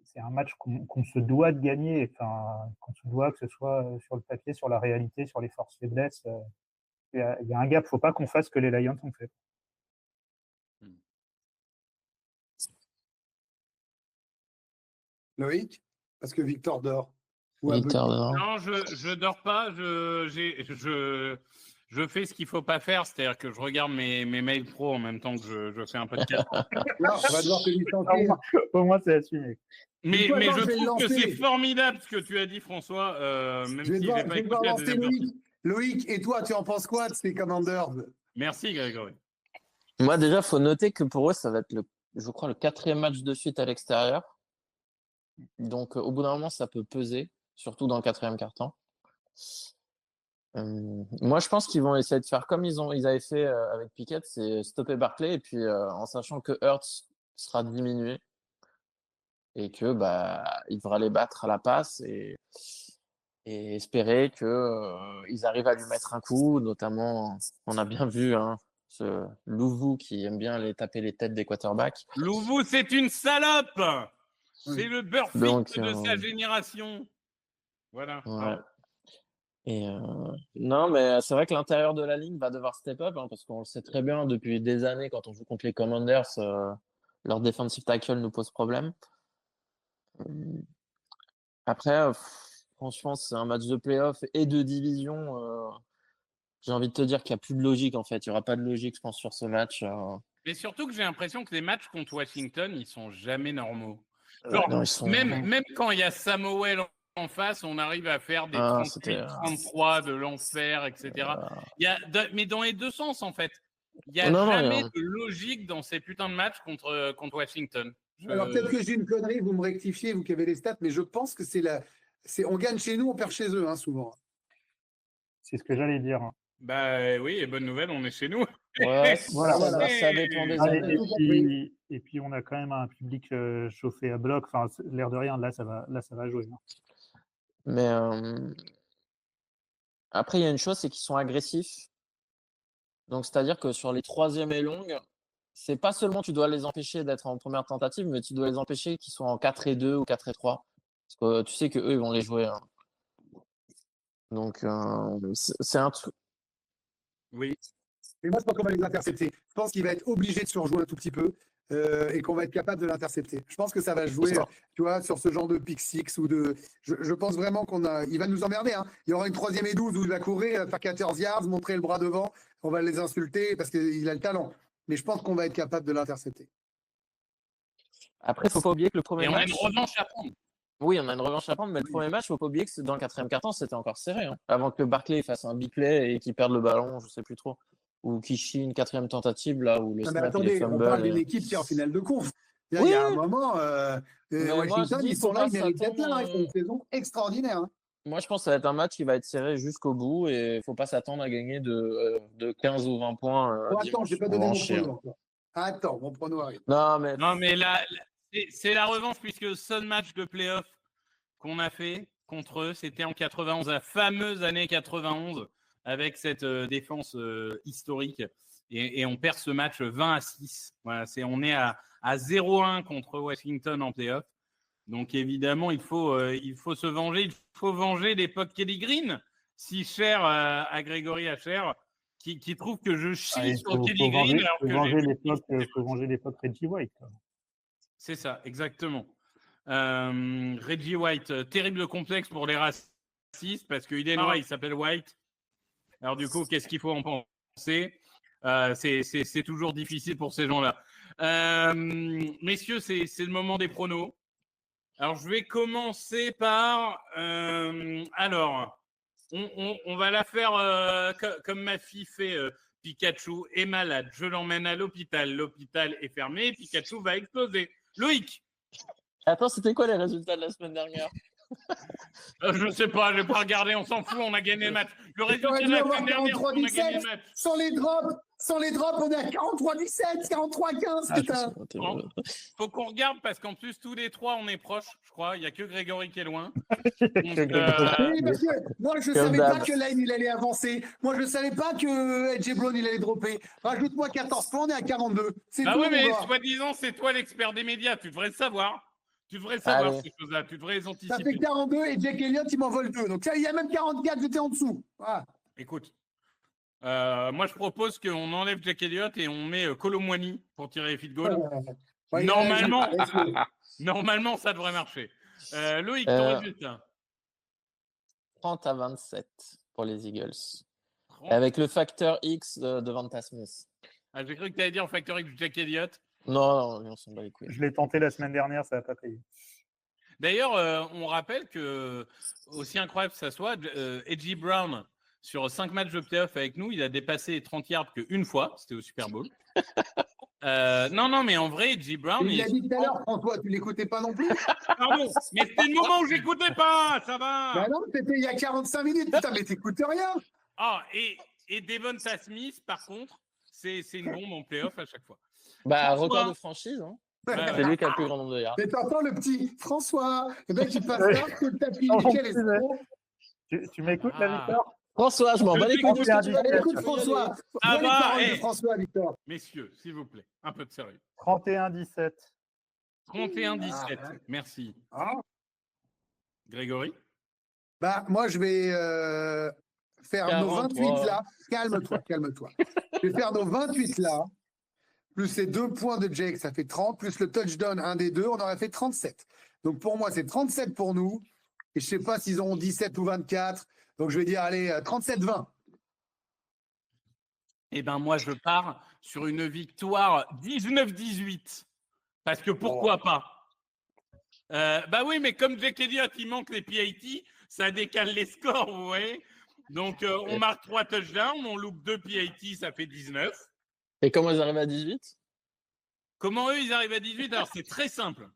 c'est un match qu'on se doit de gagner, qu'on se doit, que ce soit sur le papier, sur la réalité, sur les forces faiblesses. Il y a un gap, il ne faut pas qu'on fasse que les Lions ont fait. Loïc, parce que Victor dort. Victor dort. Non, je dors pas. Je fais ce qu'il faut pas faire, c'est-à-dire que je regarde mes mails pro en même temps que je fais un podcast. Non, on va devoir te licencier. Au moins, c'est assumé. Mais Toi, attends, je je vais trouve que lancer. c'est formidable ce que tu as dit, François, même Je vais si devoir, j'ai pas je vais devoir écouté la lancer deuxième partie. Loïc. Loïc, et toi, tu en penses quoi de ces Commanders? Merci, Grégory. Moi, déjà, il faut noter que pour eux, ça va être, je crois, le 4e match de suite à l'extérieur. Donc, au bout d'un moment, ça peut peser, surtout dans le 4e quart-temps. Moi, je pense qu'ils vont essayer de faire comme ils avaient fait avec Pickett, c'est stopper Barclay, et puis en sachant que Hurts sera diminué et que il devra les battre à la passe et espérer qu'ils arrivent à lui mettre un coup. Notamment, on a bien vu ce Louvou qui aime bien taper les têtes des quarterbacks. Louvou, c'est une salope! C'est le Burfict Donc, de sa génération. Voilà. ouais. Alors, Et non, mais c'est vrai que l'intérieur de la ligne va devoir step up, hein, parce qu'on le sait très bien depuis des années, quand on joue contre les Commanders, leur defensive tackle nous pose problème. Après, franchement, c'est un match de playoff et de division. J'ai envie de te dire qu'il n'y a plus de logique, en fait. Il n'y aura pas de logique, je pense, sur ce match. Mais surtout que j'ai l'impression que les matchs contre Washington, ils sont jamais normaux. Genre, Non, ils sont... même quand il y a Samuel en face, on arrive à faire des Ah, 38-33 de l'enfer, etc. Mais dans les deux sens, en fait. Il n'y a Non, jamais de logique dans ces putains de matchs contre Washington. Alors peut-être que j'ai une connerie, vous me rectifiez, vous qui avez les stats, mais je pense que on gagne chez nous, on perd chez eux, hein, souvent. C'est ce que j'allais dire. Bah oui, et bonne nouvelle, on est chez nous. Ouais, Voilà. ça dépend des Ah, années. et puis, on a quand même un public chauffé à bloc. Enfin, l'air de rien, là, ça va jouer. Hein. Mais après, il y a une chose, c'est qu'ils sont agressifs. Donc, c'est-à-dire que sur les troisièmes et longues, c'est pas seulement tu dois les empêcher d'être en première tentative, mais tu dois les empêcher qu'ils soient en 4-2 ou 4-3. Parce que tu sais qu'eux, ils vont les jouer. Hein. Donc, c'est un truc. Oui. Et moi, je pense qu'on va les intercepter. Je pense qu'il va être obligé de surjouer un tout petit peu et qu'on va être capable de l'intercepter. Je pense que ça va jouer, tu vois, sur ce genre de pick six ou de. Je pense vraiment il va nous emmerder. Hein. Il y aura une 3e et 12 où il va courir, faire 14 yards, montrer le bras devant. On va les insulter parce qu'il a le talent. Mais je pense qu'on va être capable de l'intercepter. Après, il ne faut pas oublier que le premier Et on a match. une revanche à prendre. Oui, on a une revanche à prendre, mais le premier match, il ne faut pas oublier que dans le 4e quart-temps, c'était encore serré. Hein. Avant que Barkley fasse un big play et qu'il perde le ballon, je ne sais plus trop. Ou qu'il chie une 4e tentative, là où le Non, mais snap, il est attendez, on fumble. parle d'une équipe qui est en finale de conf. Il Oui, y a un oui. moment, moi, Washington, je dis, ils sont faut là, pas ils méritent d'être là. s'attendre, Ils font une saison extraordinaire. Hein. Moi, je pense que ça va être un match qui va être serré jusqu'au bout et il ne faut pas s'attendre à gagner de 15 ou 20 points. Bon, attends, je n'ai pas On donné va en mon chier. prono encore. Attends, mon prono arrive. Non, mais là, c'est la revanche puisque le seul match de playoff qu'on a fait contre eux, c'était en 91, la fameuse année 91, avec cette défense historique. Et on perd ce match 20-6. Voilà, on est à 0-1 contre Washington en playoff. Donc évidemment, il faut se venger. Il faut venger l'époque Kelly Green, si cher à Grégory Hacher, qui trouve que je chie sur Kelly Green. Il faut venger l'époque Reggie White. Quoi. C'est ça, exactement. Reggie White, terrible complexe pour les racistes, parce qu'il est noir, il s'appelle White. Alors du coup, qu'est-ce qu'il faut en penser ? C'est toujours difficile pour ces gens-là. Messieurs, c'est le moment des pronos. Alors, je vais commencer par... alors, on va la faire comme ma fille fait. Pikachu est malade. Je l'emmène à l'hôpital. L'hôpital est fermé. Pikachu va exploser. Loïc. Attends, c'était quoi les résultats de la semaine dernière? Je sais pas, je vais pas regarder, on s'en fout, on a gagné le match. Le résultat de la semaine dernière, on a gagné le match. Sans les drops, on est à 43-17, 43-15, putain. Faut qu'on regarde parce qu'en plus, tous les trois, on est proches, je crois. Il n'y a que Grégory qui est loin. Oui, parce que moi, je ne savais pas que Line, il allait avancer. Moi, je ne savais pas que AJ Brown, il allait dropper. Rajoute-moi 14 points, on est à 42. C'est ah tout, oui, mais gars. soi-disant, c'est toi l'expert des médias. Tu devrais le savoir. Tu devrais savoir ces choses-là. Tu devrais les anticiper. Ça fait 42 et Jack Elliott, il m'en vole 2. Donc, il y a même 44, j'étais en dessous. Voilà. Écoute, moi, je propose qu'on enlève Jack Elliott et on met Colomwani pour tirer les field goals. Ouais, Normalement, ça devrait marcher. Loïc, ton résultat 30-27 pour les Eagles. 30. Avec le facteur X de Vanta Smith. Ah, j'ai cru que tu allais dire en facteur X Jack Elliott. Non, on s'en bat les couilles. Je l'ai tenté la semaine dernière, ça n'a pas payé. D'ailleurs, on rappelle que, aussi incroyable que ça soit, A.J. Brown, sur 5 matchs de playoff avec nous, il a dépassé les 30 yards qu'une fois. C'était au Super Bowl. Non, mais en vrai, A.J. Brown... Il a dit tout à l'heure, François, tu l'écoutais pas non plus? Pardon, mais c'était le moment où j'écoutais pas, ça va. Bah non, c'était il y a 45 minutes, putain, mais t'écoutes rien. Ah, et Devonta Smith, par contre, c'est une bombe en playoff à chaque fois. Bah, record de franchise, hein. C'est lui qui a le plus grand nombre de yards. Mais t'entends le petit François, le mec qui passe là, que le tapis nickel est trop. Tu m'écoutes, la Victor? François, je m'en bats les couilles. Écoute, François. Ah bah, François, Victor. Messieurs, s'il vous plaît, un peu de sérieux. 31-17. 31-17. Ah. Merci. Ah. Grégory? Bah, moi, je vais faire nos 28 43. là. Calme-toi, calme-toi. Je vais faire nos 28 là, plus les 2 points de Jake, ça fait 30, plus le touchdown, un des deux, on aurait fait 37. Donc pour moi, c'est 37 pour nous. Et je sais pas s'ils auront 17 ou 24. Donc je vais dire, allez, 37-20. Eh ben moi, je pars sur une victoire 19-18. Parce que pourquoi pas? Bah oui, mais comme Jake Elliott, il manque les PAT, ça décale les scores, vous voyez. Donc on marque 3 touchdowns, on loupe 2 PAT, ça fait 19. Et comment ils arrivent à 18? Comment eux, ils arrivent à 18? Alors c'est très simple.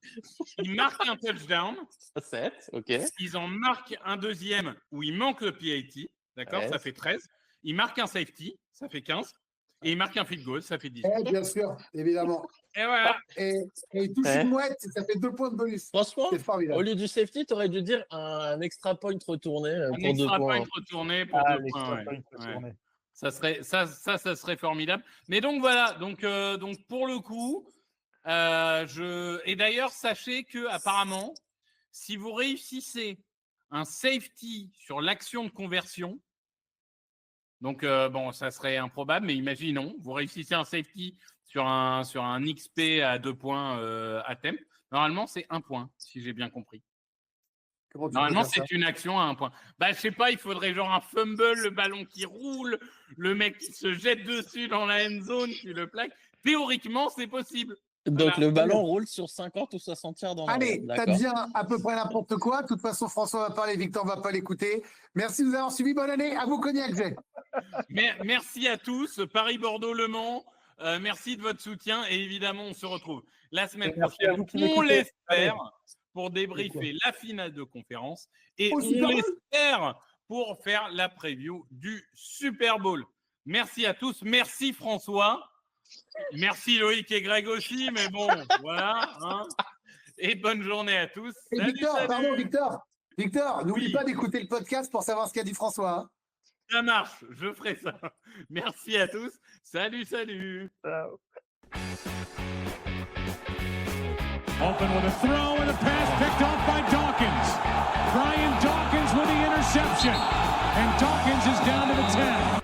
Ils marquent un touchdown, 7, ok. ils en marquent un deuxième où il manque le PAT, d'accord, Ouais. ça fait 13. Ils marquent un safety, ça fait 15. Et ils marquent un field goal, ça fait 18. Eh, bien sûr, évidemment. Et voilà. Et il touche Ouais. une mouette, ça fait 2 points de bonus. Franchement, C'est formidable. au lieu du safety, tu aurais dû dire un extra point retourné Un pour 2 extra points. point retourné pour Ah, 2 l'extra points. point Ouais. retourné. Ça serait formidable. Mais donc voilà, donc pour le coup, et d'ailleurs sachez que apparemment, si vous réussissez un safety sur l'action de conversion, donc bon, ça serait improbable, mais imaginons, vous réussissez un safety sur un XP à 2 points à temp. Normalement, c'est 1 point, si j'ai bien compris. Comment tu peux Normalement, faire ça? c'est une action à 1 point. Bah, je sais pas, il faudrait genre un fumble, le ballon qui roule, le mec qui se jette dessus dans la end zone, qui le plaque. Théoriquement, c'est possible. Donc Voilà. le ballon roule sur 50 ou 60 yards dans Allez, l'envers, ça d'accord. devient à peu près n'importe quoi. De toute façon, François va parler, Victor va pas l'écouter. Merci de nous avoir suivis. Bonne année. À vous, Cognac, Jay. Merci à tous. Paris-Bordeaux-Le Mans. Merci de votre soutien. Et évidemment, on se retrouve la semaine Et merci à prochaine. vous qui On m'écoutez. l'espère pour débriefer la finale de conférence. Et Au on Super Bowl. l'espère pour faire la preview du Super Bowl. Merci à tous. Merci François. Merci Loïc et Greg aussi. Mais bon, voilà. Hein. Et bonne journée à tous. Et Salut, Victor, salut. pardon, Victor, n'oublie Oui. pas d'écouter le podcast pour savoir ce qu'a dit François. Hein. Ça marche. Je ferai ça. Merci à tous. Salut, salut. Open with a throw and a pass picked off by Dawkins. Brian Dawkins with the interception. And Dawkins is down to the 10.